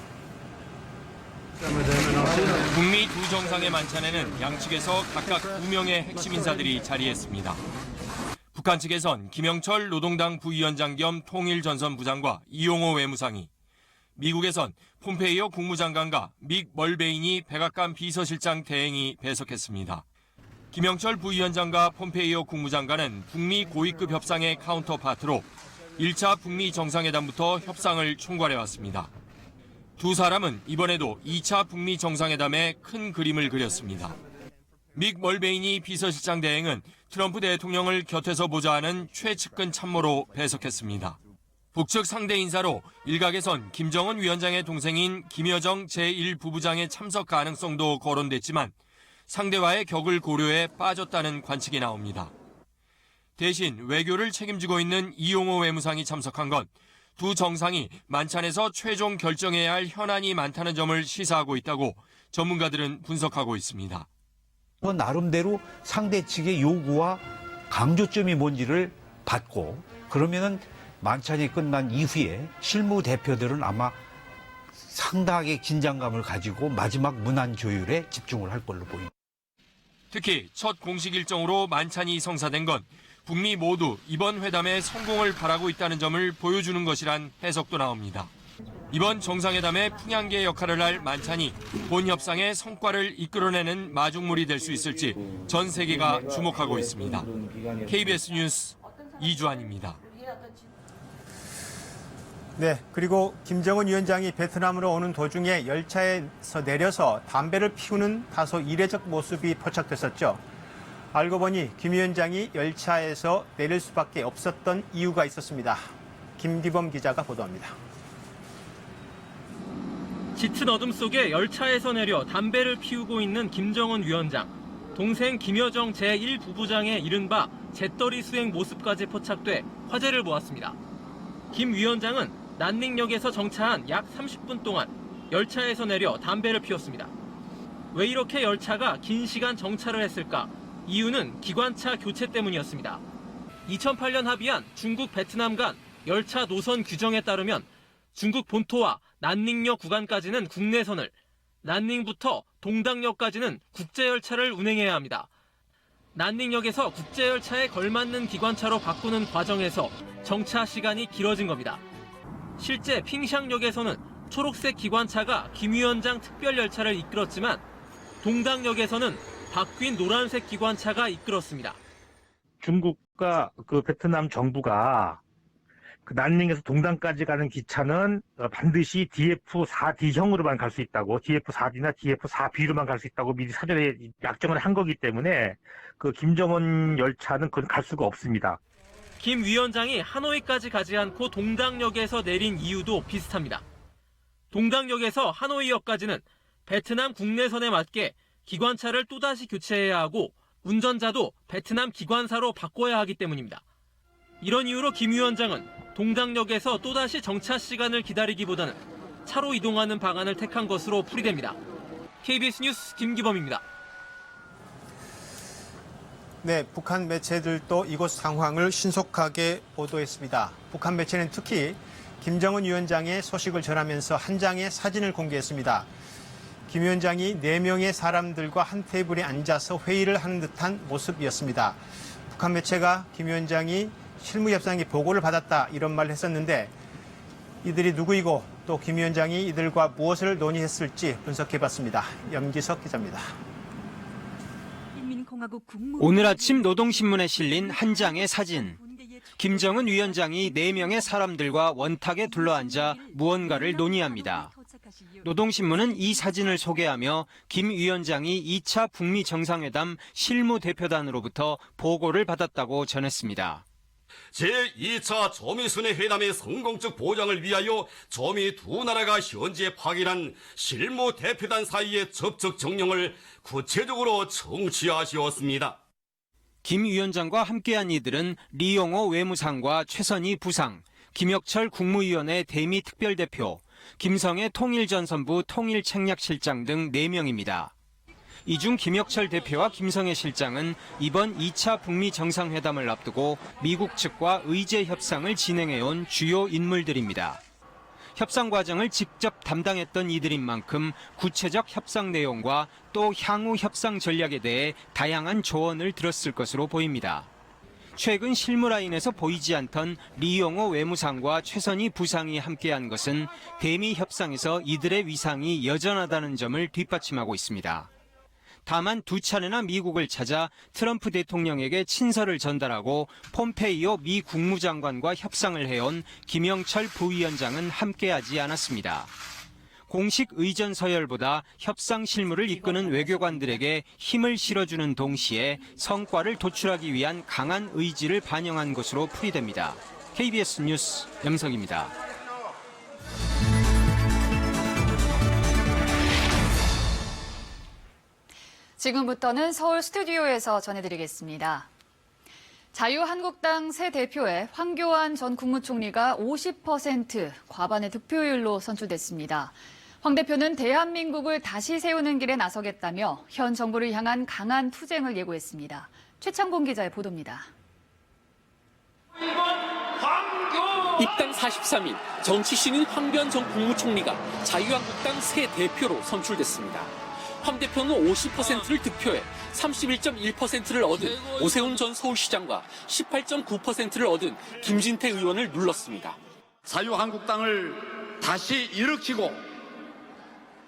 북미 두 정상의 만찬에는 양측에서 각각 2명의 핵심 인사들이 자리했습니다. 북한 측에선 김영철 노동당 부위원장 겸 통일전선부장과 이용호 외무상이, 미국에선 폼페이오 국무장관과 믹 멀베인이 백악관 비서실장 대행이 배석했습니다. 김영철 부위원장과 폼페이오 국무장관은 북미 고위급 협상의 카운터파트로 1차 북미 정상회담부터 협상을 총괄해왔습니다. 두 사람은 이번에도 2차 북미 정상회담에 큰 그림을 그렸습니다. 믹 멀베인이 비서실장 대행은 트럼프 대통령을 곁에서 보좌하는 최측근 참모로 배석했습니다. 북측 상대 인사로 일각에선 김정은 위원장의 동생인 김여정 제1부부장의 참석 가능성도 거론됐지만 상대와의 격을 고려해 빠졌다는 관측이 나옵니다. 대신 외교를 책임지고 있는 이용호 외무상이 참석한 건 두 정상이 만찬에서 최종 결정해야 할 현안이 많다는 점을 시사하고 있다고 전문가들은 분석하고 있습니다. 나름대로 상대 측의 요구와 강조점이 뭔지를 받고, 그러면은 만찬이 끝난 이후에 실무 대표들은 아마 상당하게 긴장감을 가지고 마지막 문안 조율에 집중을 할 걸로 보입니다. 특히 첫 공식 일정으로 만찬이 성사된 건 북미 모두 이번 회담의 성공을 바라고 있다는 점을 보여주는 것이란 해석도 나옵니다. 이번 정상회담의 풍향계 역할을 할 만찬이 본 협상의 성과를 이끌어내는 마중물이 될 수 있을지 전 세계가 주목하고 있습니다. KBS 뉴스 이주환입니다. 네, 그리고 김정은 위원장이 베트남으로 오는 도중에 열차에서 내려서 담배를 피우는 다소 이례적 모습이 포착됐었죠. 알고 보니 김 위원장이 열차에서 내릴 수밖에 없었던 이유가 있었습니다. 김기범 기자가 보도합니다. 짙은 어둠 속에 열차에서 내려 담배를 피우고 있는 김정은 위원장. 동생 김여정 제1부부장의 이른바 잿더리 수행 모습까지 포착돼 화제를 모았습니다. 김 위원장은 난닝역에서 정차한 약 30분 동안 열차에서 내려 담배를 피웠습니다. 왜 이렇게 열차가 긴 시간 정차를 했을까? 이유는 기관차 교체 때문이었습니다. 2008년 합의한 중국 베트남 간 열차 노선 규정에 따르면 중국 본토와 난닝역 구간까지는 국내선을, 난닝부터 동당역까지는 국제열차를 운행해야 합니다. 난닝역에서 국제열차에 걸맞는 기관차로 바꾸는 과정에서 정차 시간이 길어진 겁니다. 실제 핑샹역에서는 초록색 기관차가 김 위원장 특별열차를 이끌었지만 동당역에서는 바뀐 노란색 기관차가 이끌었습니다. 중국과 그 베트남 정부가 그 난닝에서 동당까지 가는 기차는 반드시 DF4D형으로만 갈 수 있다고, DF4D나 DF4B로만 갈 수 있다고 미리 사전에 약정을 한 거기 때문에 그 김정은 열차는 그건 갈 수가 없습니다. 김 위원장이 하노이까지 가지 않고 동당역에서 내린 이유도 비슷합니다. 동당역에서 하노이역까지는 베트남 국내선에 맞게 기관차를 또다시 교체해야 하고 운전자도 베트남 기관사로 바꿔야 하기 때문입니다. 이런 이유로 김 위원장은 동당역에서 또다시 정차 시간을 기다리기보다는 차로 이동하는 방안을 택한 것으로 풀이됩니다. KBS 뉴스 김기범입니다. 네, 북한 매체들도 이곳 상황을 신속하게 보도했습니다. 북한 매체는 특히 김정은 위원장의 소식을 전하면서 한 장의 사진을 공개했습니다. 김 위원장이 4명의 사람들과 한 테이블에 앉아서 회의를 하는 듯한 모습이었습니다. 북한 매체가 김 위원장이 실무협상의 보고를 받았다 이런 말을 했었는데 이들이 누구이고 또 김 위원장이 이들과 무엇을 논의했을지 분석해봤습니다. 염기석 기자입니다. 오늘 아침 노동신문에 실린 한 장의 사진. 김정은 위원장이 4명의 사람들과 원탁에 둘러앉아 무언가를 논의합니다. 노동신문은 이 사진을 소개하며 김 위원장이 2차 북미 정상회담 실무대표단으로부터 보고를 받았다고 전했습니다. 제2차 조미순회 회담의 성공적 보장을 위하여 조미 두 나라가 현재 파견한 실무대표단 사이의 접촉 정령을 구체적으로 청취하시었습니다. 김 위원장과 함께한 이들은 리용호 외무상과 최선희 부상, 김혁철 국무위원회 대미 특별대표, 김성애 통일전선부 통일책략실장 등 4명입니다. 이 중 김혁철 대표와 김성애 실장은 이번 2차 북미 정상회담을 앞두고 미국 측과 의제 협상을 진행해온 주요 인물들입니다. 협상 과정을 직접 담당했던 이들인 만큼 구체적 협상 내용과 또 향후 협상 전략에 대해 다양한 조언을 들었을 것으로 보입니다. 최근 실무라인에서 보이지 않던 리용호 외무상과 최선희 부상이 함께한 것은 대미 협상에서 이들의 위상이 여전하다는 점을 뒷받침하고 있습니다. 다만 2차례나 미국을 찾아 트럼프 대통령에게 친서를 전달하고 폼페이오 미 국무장관과 협상을 해온 김영철 부위원장은 함께하지 않았습니다. 공식 의전 서열보다 협상 실무를 이끄는 외교관들에게 힘을 실어주는 동시에 성과를 도출하기 위한 강한 의지를 반영한 것으로 풀이됩니다. KBS 뉴스 염석입니다. 지금부터는 서울 스튜디오에서 전해드리겠습니다. 자유한국당 새 대표에 황교안 전 국무총리가 50% 과반의 득표율로 선출됐습니다. 황 대표는 대한민국을 다시 세우는 길에 나서겠다며 현 정부를 향한 강한 투쟁을 예고했습니다. 최창곤 기자의 보도입니다. 입당 43일 정치신인 황교안 전 국무총리가 자유한국당 새 대표로 선출됐습니다. 황 대표는 50%를 득표해 31.1%를 얻은 오세훈 전 서울시장과 18.9%를 얻은 김진태 의원을 눌렀습니다. 자유한국당을 다시 일으키고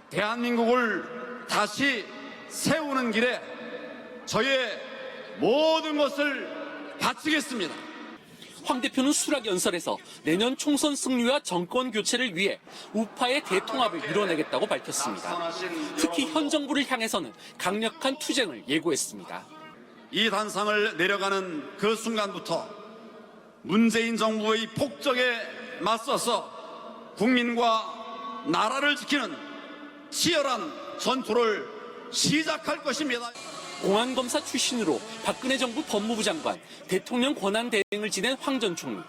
대한민국을 다시 세우는 길에 저의 모든 것을 바치겠습니다. 황 대표는 수락 연설에서 내년 총선 승리와 정권 교체를 위해 우파의 대통합을 이뤄내겠다고 밝혔습니다. 특히 현 정부를 향해서는 강력한 투쟁을 예고했습니다. 이 단상을 내려가는 그 순간부터 문재인 정부의 폭정에 맞서서 국민과 나라를 지키는 치열한 전투를 시작할 것입니다. 공안검사 출신으로 박근혜 정부 법무부 장관, 대통령 권한대행을 지낸 황 전 총리.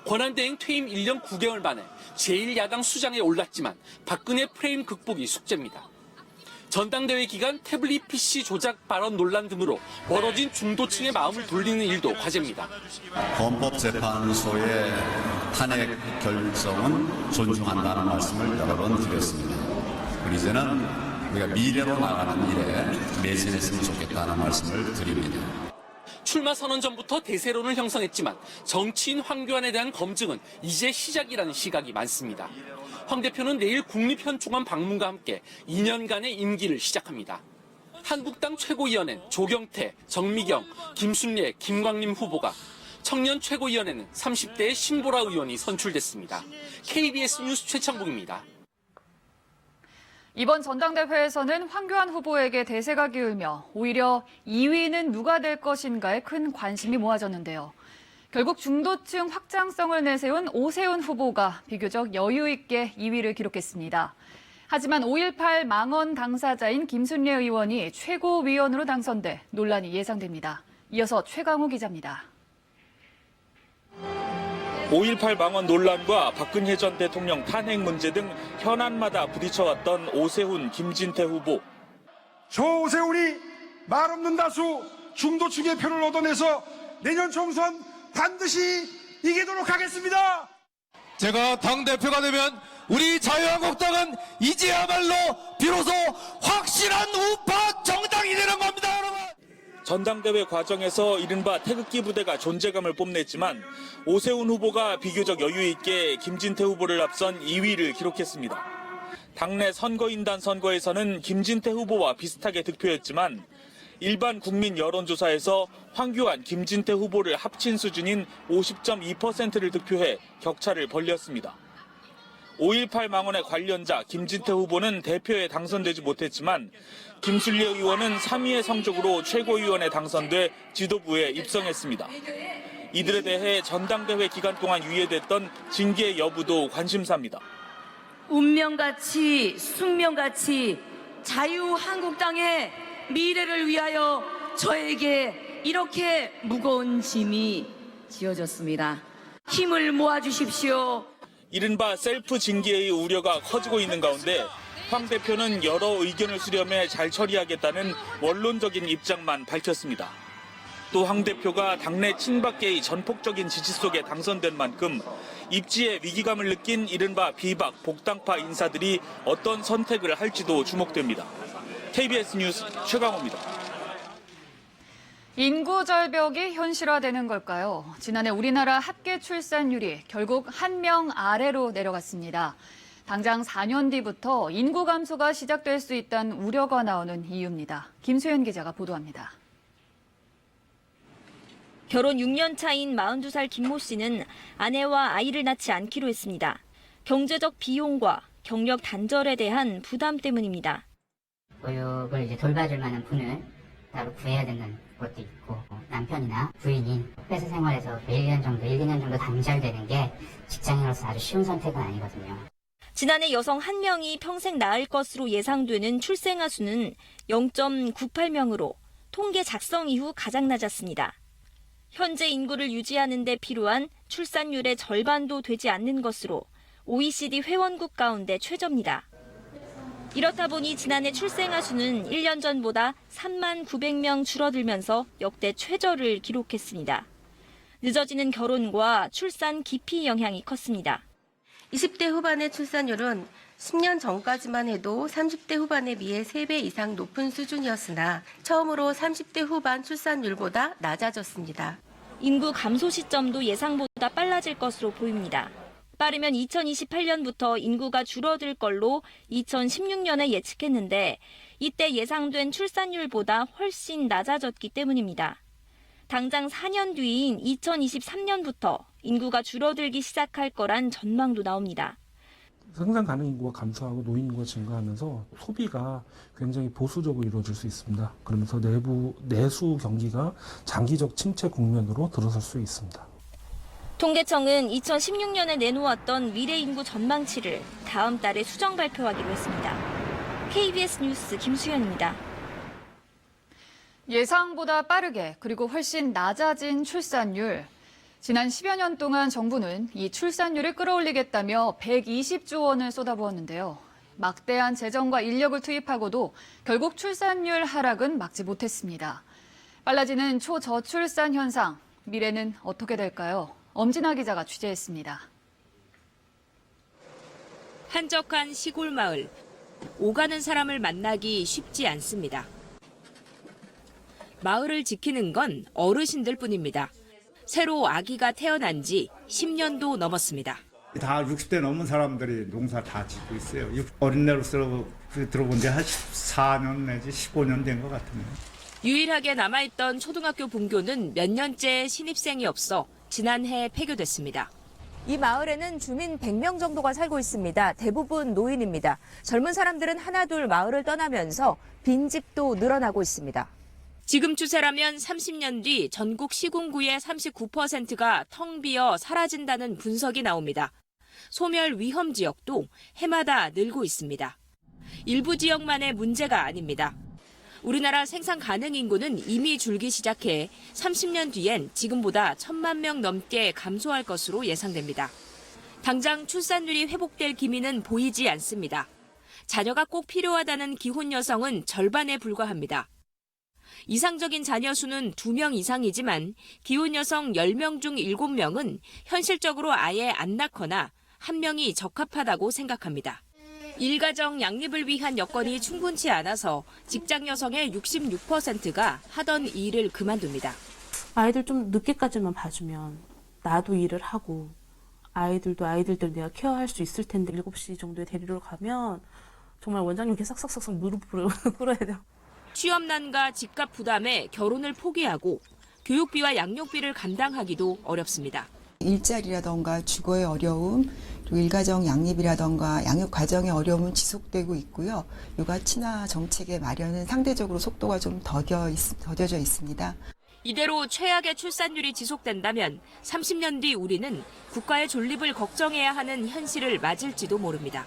권한대행 퇴임 1년 9개월 만에 제1야당 수장에 올랐지만 박근혜 프레임 극복이 숙제입니다. 전당대회 기간 태블릿 PC 조작 발언 논란 등으로 멀어진 중도층의 마음을 돌리는 일도 과제입니다. 헌법재판소의 탄핵 결정은 존중한다는 말씀을 여러 번 드렸습니다. 그리고 이제는 우리가 미래로 나가는 일에 매진했으면 좋겠다는 말씀을 드립니다. 출마 선언 전부터 대세론을 형성했지만 정치인 황교안에 대한 검증은 이제 시작이라는 시각이 많습니다. 황 대표는 내일 국립현충원 방문과 함께 2년간의 임기를 시작합니다. 한국당 최고위원회는 조경태, 정미경, 김순례, 김광림 후보가, 청년 최고위원회는 30대의 신보라 의원이 선출됐습니다. KBS 뉴스 최창복입니다. 이번 전당대회에서는 황교안 후보에게 대세가 기울며 오히려 2위는 누가 될 것인가에 큰 관심이 모아졌는데요. 결국 중도층 확장성을 내세운 오세훈 후보가 비교적 여유 있게 2위를 기록했습니다. 하지만 5.18 망언 당사자인 김순례 의원이 최고위원으로 당선돼 논란이 예상됩니다. 이어서 최강우 기자입니다. 5.18 망언 논란과 박근혜 전 대통령 탄핵 문제 등 현안마다 부딪혀왔던 오세훈, 김진태 후보. 저 오세훈이 말 없는 다수 중도층의 표를 얻어내서 내년 총선 반드시 이기도록 하겠습니다. 제가 당대표가 되면 우리 자유한국당은 이제야말로 비로소 확실한 우파 정당이 되는 겁니다, 여러분. 전당대회 과정에서 이른바 태극기 부대가 존재감을 뽐냈지만 오세훈 후보가 비교적 여유 있게 김진태 후보를 앞선 2위를 기록했습니다. 당내 선거인단 선거에서는 김진태 후보와 비슷하게 득표했지만 일반 국민 여론조사에서 황교안, 김진태 후보를 합친 수준인 50.2%를 득표해 격차를 벌렸습니다. 5.18 망언의 관련자 김진태 후보는 대표에 당선되지 못했지만 김순례 의원은 3위의 성적으로 최고위원에 당선돼 지도부에 입성했습니다. 이들에 대해 전당대회 기간 동안 유예됐던 징계 여부도 관심사입니다. 운명같이 숙명같이 자유한국당의 미래를 위하여 저에게 이렇게 무거운 짐이 지어졌습니다. 힘을 모아주십시오. 이른바 셀프 징계의 우려가 커지고 있는 가운데 황 대표는 여러 의견을 수렴해 잘 처리하겠다는 원론적인 입장만 밝혔습니다. 또 황 대표가 당내 친박계의 전폭적인 지지 속에 당선된 만큼 입지에 위기감을 느낀 이른바 비박, 복당파 인사들이 어떤 선택을 할지도 주목됩니다. KBS 뉴스 최강호입니다. 인구 절벽이 현실화되는 걸까요? 지난해 우리나라 합계 출산율이 결국 1명 아래로 내려갔습니다. 당장 4년 뒤부터 인구 감소가 시작될 수 있다는 우려가 나오는 이유입니다. 김수현 기자가 보도합니다. 결혼 6년 차인 42살 김모 씨는 아내와 아이를 낳지 않기로 했습니다. 경제적 비용과 경력 단절에 대한 부담 때문입니다. 보육을 이제 돌봐줄 만한 분을 따로 구해야 되는 것도 있고 남편이나 부인이 회사 생활에서 1, 2년 정도 단절되는 게 직장인으로서 아주 쉬운 선택은 아니거든요. 지난해 여성 1명이 평생 낳을 것으로 예상되는 출생아 수는 0.98명으로 통계 작성 이후 가장 낮았습니다. 현재 인구를 유지하는 데 필요한 출산율의 절반도 되지 않는 것으로 OECD 회원국 가운데 최저입니다. 이렇다 보니 지난해 출생아 수는 1년 전보다 3만 900명 줄어들면서 역대 최저를 기록했습니다. 늦어지는 결혼과 출산 기피 영향이 컸습니다. 20대 후반의 출산율은 10년 전까지만 해도 30대 후반에 비해 3배 이상 높은 수준이었으나 처음으로 30대 후반 출산율보다 낮아졌습니다. 인구 감소 시점도 예상보다 빨라질 것으로 보입니다. 빠르면 2028년부터 인구가 줄어들 걸로 2016년에 예측했는데 이때 예상된 출산율보다 훨씬 낮아졌기 때문입니다. 당장 4년 뒤인 2023년부터 인구가 줄어들기 시작할 거란 전망도 나옵니다. 생산 가능 인구가 감소하고 노인 인구가 증가하면서 소비가 굉장히 보수적으로 이루어질 수 있습니다. 그러면서 내수 경기가 장기적 침체 국면으로 들어설 수 있습니다. 통계청은 2016년에 내놓았던 미래 인구 전망치를 다음 달에 수정 발표하기로 했습니다. KBS 뉴스 김수현입니다. 예상보다 빠르게 그리고 훨씬 낮아진 출산율. 지난 10여 년 동안 정부는 이 출산율을 끌어올리겠다며 120조 원을 쏟아부었는데요. 막대한 재정과 인력을 투입하고도 결국 출산율 하락은 막지 못했습니다. 빨라지는 초저출산 현상, 미래는 어떻게 될까요? 엄진아 기자가 취재했습니다. 한적한 시골 마을. 오가는 사람을 만나기 쉽지 않습니다. 마을을 지키는 건 어르신들 뿐입니다. 새로 아기가 태어난 지 10년도 넘었습니다. 다 60대 넘은 사람들이 농사 다 짓고 있어요. 어린애로서 들어본 지 한 14년 내지 15년 된 것 같은데. 유일하게 남아있던 초등학교 분교는 몇 년째 신입생이 없어 지난해 폐교됐습니다. 이 마을에는 주민 100명 정도가 살고 있습니다. 대부분 노인입니다. 젊은 사람들은 하나둘 마을을 떠나면서 빈집도 늘어나고 있습니다. 지금 추세라면 30년 뒤 전국 시군구의 39%가 텅 비어 사라진다는 분석이 나옵니다. 소멸 위험 지역도 해마다 늘고 있습니다. 일부 지역만의 문제가 아닙니다. 우리나라 생산 가능 인구는 이미 줄기 시작해 30년 뒤엔 지금보다 1,000만 명 넘게 감소할 것으로 예상됩니다. 당장 출산율이 회복될 기미는 보이지 않습니다. 자녀가 꼭 필요하다는 기혼 여성은 절반에 불과합니다. 이상적인 자녀 수는 2명 이상이지만 기혼 여성 10명 중 7명은 현실적으로 아예 안 낳거나 1명이 적합하다고 생각합니다. 일가정 양립을 위한 여건이 충분치 않아서 직장 여성의 66%가 하던 일을 그만둡니다. 아이들 좀 늦게까지만 봐주면 나도 일을 하고 아이들도 아이들대로 내가 케어할 수 있을 텐데 7시 정도에 데리러 가면 정말 원장님께 싹싹싹싹 무릎을 꿇어야 돼요. 취업난과 집값 부담에 결혼을 포기하고 교육비와 양육비를 감당하기도 어렵습니다. 일자리라던가 주거의 어려움, 그리고 일가정 양립이라던가 양육 과정의 어려움은 지속되고 있고요. 육아 친화 정책의 마련은 상대적으로 속도가 좀 더뎌져 있습니다. 이대로 최악의 출산율이 지속된다면 30년 뒤 우리는 국가의 존립을 걱정해야 하는 현실을 맞을지도 모릅니다.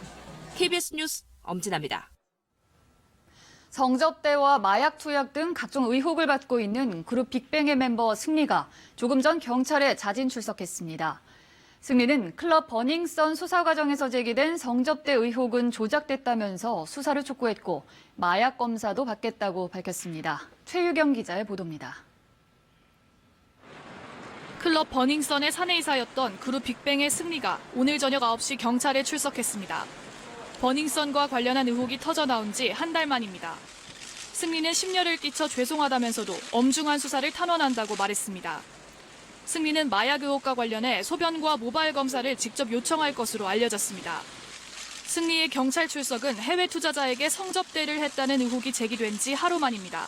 KBS 뉴스 엄진아입니다. 성접대와 마약 투약 등 각종 의혹을 받고 있는 그룹 빅뱅의 멤버 승리가 조금 전 경찰에 자진 출석했습니다. 승리는 클럽 버닝썬 수사 과정에서 제기된 성접대 의혹은 조작됐다면서 수사를 촉구했고 마약 검사도 받겠다고 밝혔습니다. 최유경 기자의 보도입니다. 클럽 버닝썬의 사내이사였던 그룹 빅뱅의 승리가 오늘 저녁 9시 경찰에 출석했습니다. 버닝썬과 관련한 의혹이 터져 나온 지 한 달 만입니다. 승리는 심려를 끼쳐 죄송하다면서도 엄중한 수사를 탄원한다고 말했습니다. 승리는 마약 의혹과 관련해 소변과 모발 검사를 직접 요청할 것으로 알려졌습니다. 승리의 경찰 출석은 해외 투자자에게 성접대를 했다는 의혹이 제기된 지 하루 만입니다.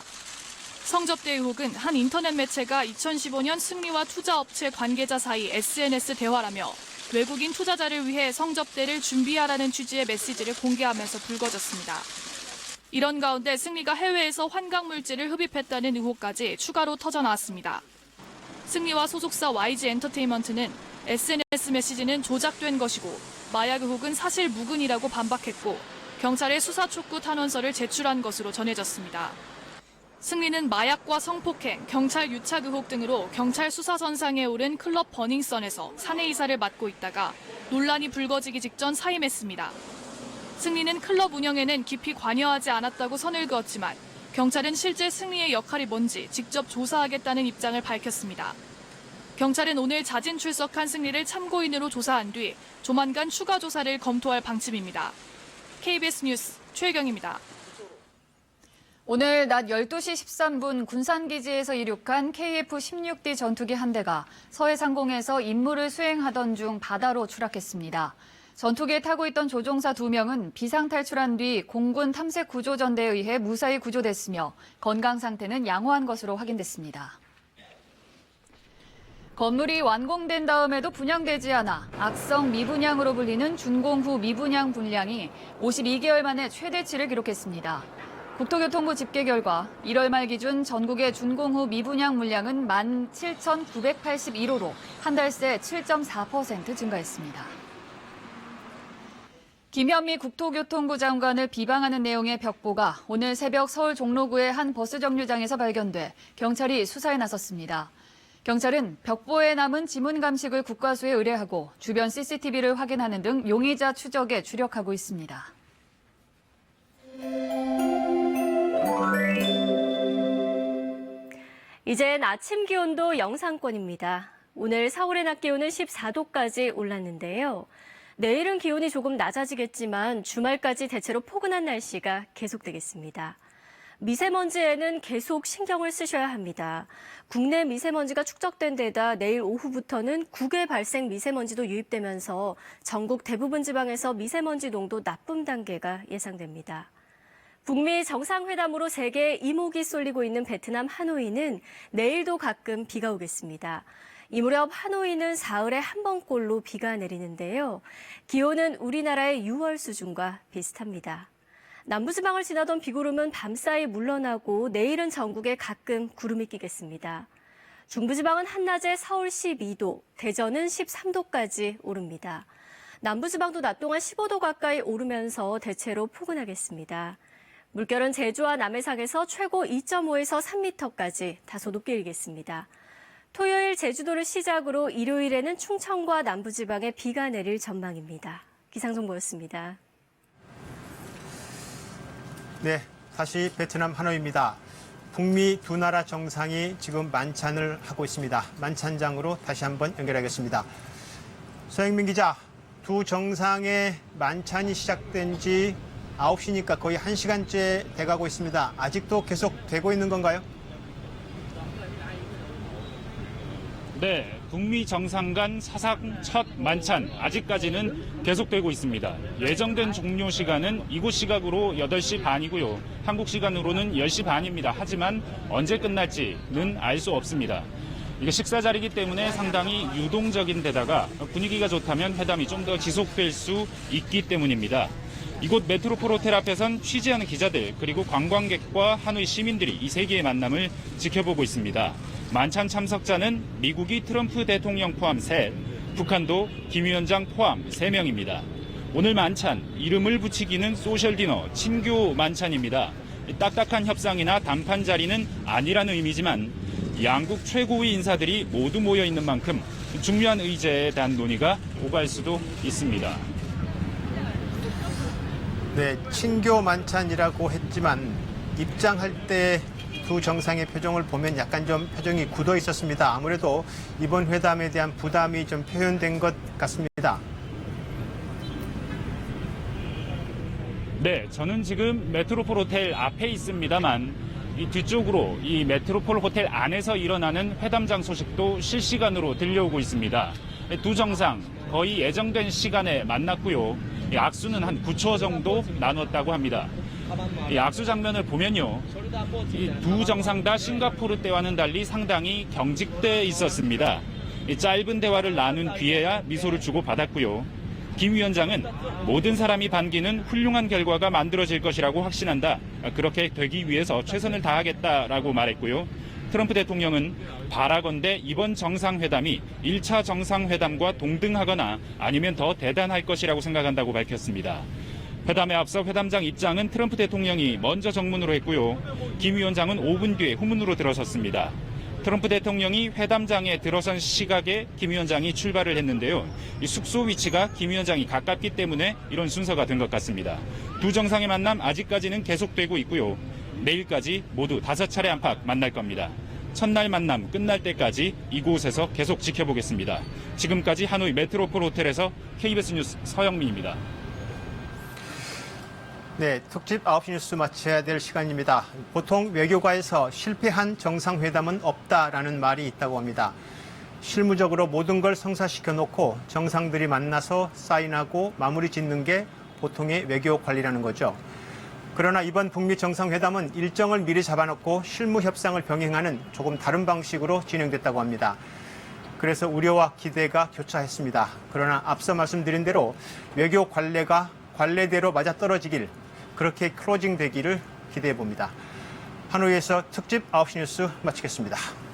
성접대 의혹은 한 인터넷 매체가 2015년 승리와 투자업체 관계자 사이 SNS 대화라며 외국인 투자자를 위해 성접대를 준비하라는 취지의 메시지를 공개하면서 불거졌습니다. 이런 가운데 승리가 해외에서 환각물질을 흡입했다는 의혹까지 추가로 터져나왔습니다. 승리와 소속사 YG 엔터테인먼트는 SNS 메시지는 조작된 것이고 마약 의혹은 사실 무근이라고 반박했고 경찰에 수사 촉구 탄원서를 제출한 것으로 전해졌습니다. 승리는 마약과 성폭행, 경찰 유착 의혹 등으로 경찰 수사선상에 오른 클럽 버닝썬에서 사내이사를 맡고 있다가 논란이 불거지기 직전 사임했습니다. 승리는 클럽 운영에는 깊이 관여하지 않았다고 선을 그었지만 경찰은 실제 승리의 역할이 뭔지 직접 조사하겠다는 입장을 밝혔습니다. 경찰은 오늘 자진 출석한 승리를 참고인으로 조사한 뒤 조만간 추가 조사를 검토할 방침입니다. KBS 뉴스 최경입니다. 오늘 낮 12시 13분 군산기지에서 이륙한 KF-16D 전투기 한 대가 서해상공에서 임무를 수행하던 중 바다로 추락했습니다. 전투기에 타고 있던 조종사 2명은 비상탈출한 뒤 공군 탐색구조전대에 의해 무사히 구조됐으며 건강 상태는 양호한 것으로 확인됐습니다. 건물이 완공된 다음에도 분양되지 않아 악성 미분양으로 불리는 준공 후 미분양 분량이 52개월 만에 최대치를 기록했습니다. 국토교통부 집계 결과 1월 말 기준 전국의 준공 후 미분양 물량은 17,981호로 한 달 새 7.4% 증가했습니다. 김현미 국토교통부 장관을 비방하는 내용의 벽보가 오늘 새벽 서울 종로구의 한 버스 정류장에서 발견돼 경찰이 수사에 나섰습니다. 경찰은 벽보에 남은 지문 감식을 국과수에 의뢰하고 주변 CCTV를 확인하는 등 용의자 추적에 주력하고 있습니다. 이젠 아침 기온도 영상권입니다. 오늘 서울의 낮 기온은 14도까지 올랐는데요. 내일은 기온이 조금 낮아지겠지만 주말까지 대체로 포근한 날씨가 계속되겠습니다. 미세먼지에는 계속 신경을 쓰셔야 합니다. 국내 미세먼지가 축적된 데다 내일 오후부터는 국외 발생 미세먼지도 유입되면서 전국 대부분 지방에서 미세먼지 농도 나쁨 단계가 예상됩니다. 북미 정상회담으로 세계에 이목이 쏠리고 있는 베트남 하노이는 내일도 가끔 비가 오겠습니다. 이 무렵 하노이는 사흘에 한 번꼴로 비가 내리는데요. 기온은 우리나라의 6월 수준과 비슷합니다. 남부지방을 지나던 비구름은 밤사이 물러나고 내일은 전국에 가끔 구름이 끼겠습니다. 중부지방은 한낮에 서울 12도, 대전은 13도까지 오릅니다. 남부지방도 낮 동안 15도 가까이 오르면서 대체로 포근하겠습니다. 물결은 제주와 남해상에서 최고 2.5에서 3m까지 다소 높게 일겠습니다. 토요일 제주도를 시작으로 일요일에는 충청과 남부지방에 비가 내릴 전망입니다. 기상정보였습니다. 네, 다시 베트남 하노이입니다. 북미 두 나라 정상이 지금 만찬을 하고 있습니다. 만찬장으로 다시 한번 연결하겠습니다. 서영민 기자, 두 정상의 만찬이 시작된 지 9시니까 거의 1시간째 돼가고 있습니다. 아직도 계속 되고 있는 건가요? 네, 북미 정상 간 사상 첫 만찬 아직까지는 계속되고 있습니다. 예정된 종료 시간은 이곳 시각으로 8시 반이고요. 한국 시간으로는 10시 반입니다. 하지만 언제 끝날지는 알 수 없습니다. 이게 식사 자리이기 때문에 상당히 유동적인 데다가 분위기가 좋다면 회담이 좀 더 지속될 수 있기 때문입니다. 이곳 메트로폴 호텔 앞에선 취재하는 기자들 그리고 관광객과 하노이 시민들이 이 세계의 만남을 지켜보고 있습니다. 만찬 참석자는 미국이 트럼프 대통령 포함 3, 북한도 김 위원장 포함 3명입니다. 오늘 만찬, 이름을 붙이기는 소셜디너, 친교 만찬입니다. 딱딱한 협상이나 담판 자리는 아니라는 의미지만 양국 최고위 인사들이 모두 모여 있는 만큼 중요한 의제에 대한 논의가 오갈 수도 있습니다. 네, 친교 만찬이라고 했지만 입장할 때 두 정상의 표정을 보면 약간 좀 표정이 굳어 있었습니다. 아무래도 이번 회담에 대한 부담이 좀 표현된 것 같습니다. 네, 저는 지금 메트로폴 호텔 앞에 있습니다만 이 뒤쪽으로 이 메트로폴 호텔 안에서 일어나는 회담장 소식도 실시간으로 들려오고 있습니다. 두 정상 거의 예정된 시간에 만났고요. 이 악수는 한 9초 정도 나눴다고 합니다. 이 악수 장면을 보면요, 이 두 정상 다 싱가포르 때와는 달리 상당히 경직돼 있었습니다. 이 짧은 대화를 나눈 뒤에야 미소를 주고 받았고요. 김 위원장은 모든 사람이 반기는 훌륭한 결과가 만들어질 것이라고 확신한다. 그렇게 되기 위해서 최선을 다하겠다라고 말했고요. 트럼프 대통령은 바라건대 이번 정상회담이 1차 정상회담과 동등하거나 아니면 더 대단할 것이라고 생각한다고 밝혔습니다. 회담에 앞서 회담장 입장은 트럼프 대통령이 먼저 정문으로 했고요. 김 위원장은 5분 뒤에 후문으로 들어섰습니다. 트럼프 대통령이 회담장에 들어선 시각에 김 위원장이 출발을 했는데요. 이 숙소 위치가 김 위원장이 가깝기 때문에 이런 순서가 된 것 같습니다. 두 정상의 만남 아직까지는 계속되고 있고요. 내일까지 모두 5차례 안팎 만날 겁니다. 첫날 만남 끝날 때까지 이곳에서 계속 지켜보겠습니다. 지금까지 하노이 메트로폴 호텔에서 KBS 뉴스 서영민입니다. 네, 특집 9시 뉴스 마쳐야 될 시간입니다. 보통 외교가에서 실패한 정상회담은 없다라는 말이 있다고 합니다. 실무적으로 모든 걸 성사시켜 놓고 정상들이 만나서 사인하고 마무리 짓는 게 보통의 외교 관리라는 거죠. 그러나 이번 북미 정상회담은 일정을 미리 잡아놓고 실무 협상을 병행하는 조금 다른 방식으로 진행됐다고 합니다. 그래서 우려와 기대가 교차했습니다. 그러나 앞서 말씀드린 대로 외교 관례가 관례대로 맞아떨어지길, 그렇게 클로징 되기를 기대해 봅니다. 하노이에서 특집 9시 뉴스 마치겠습니다.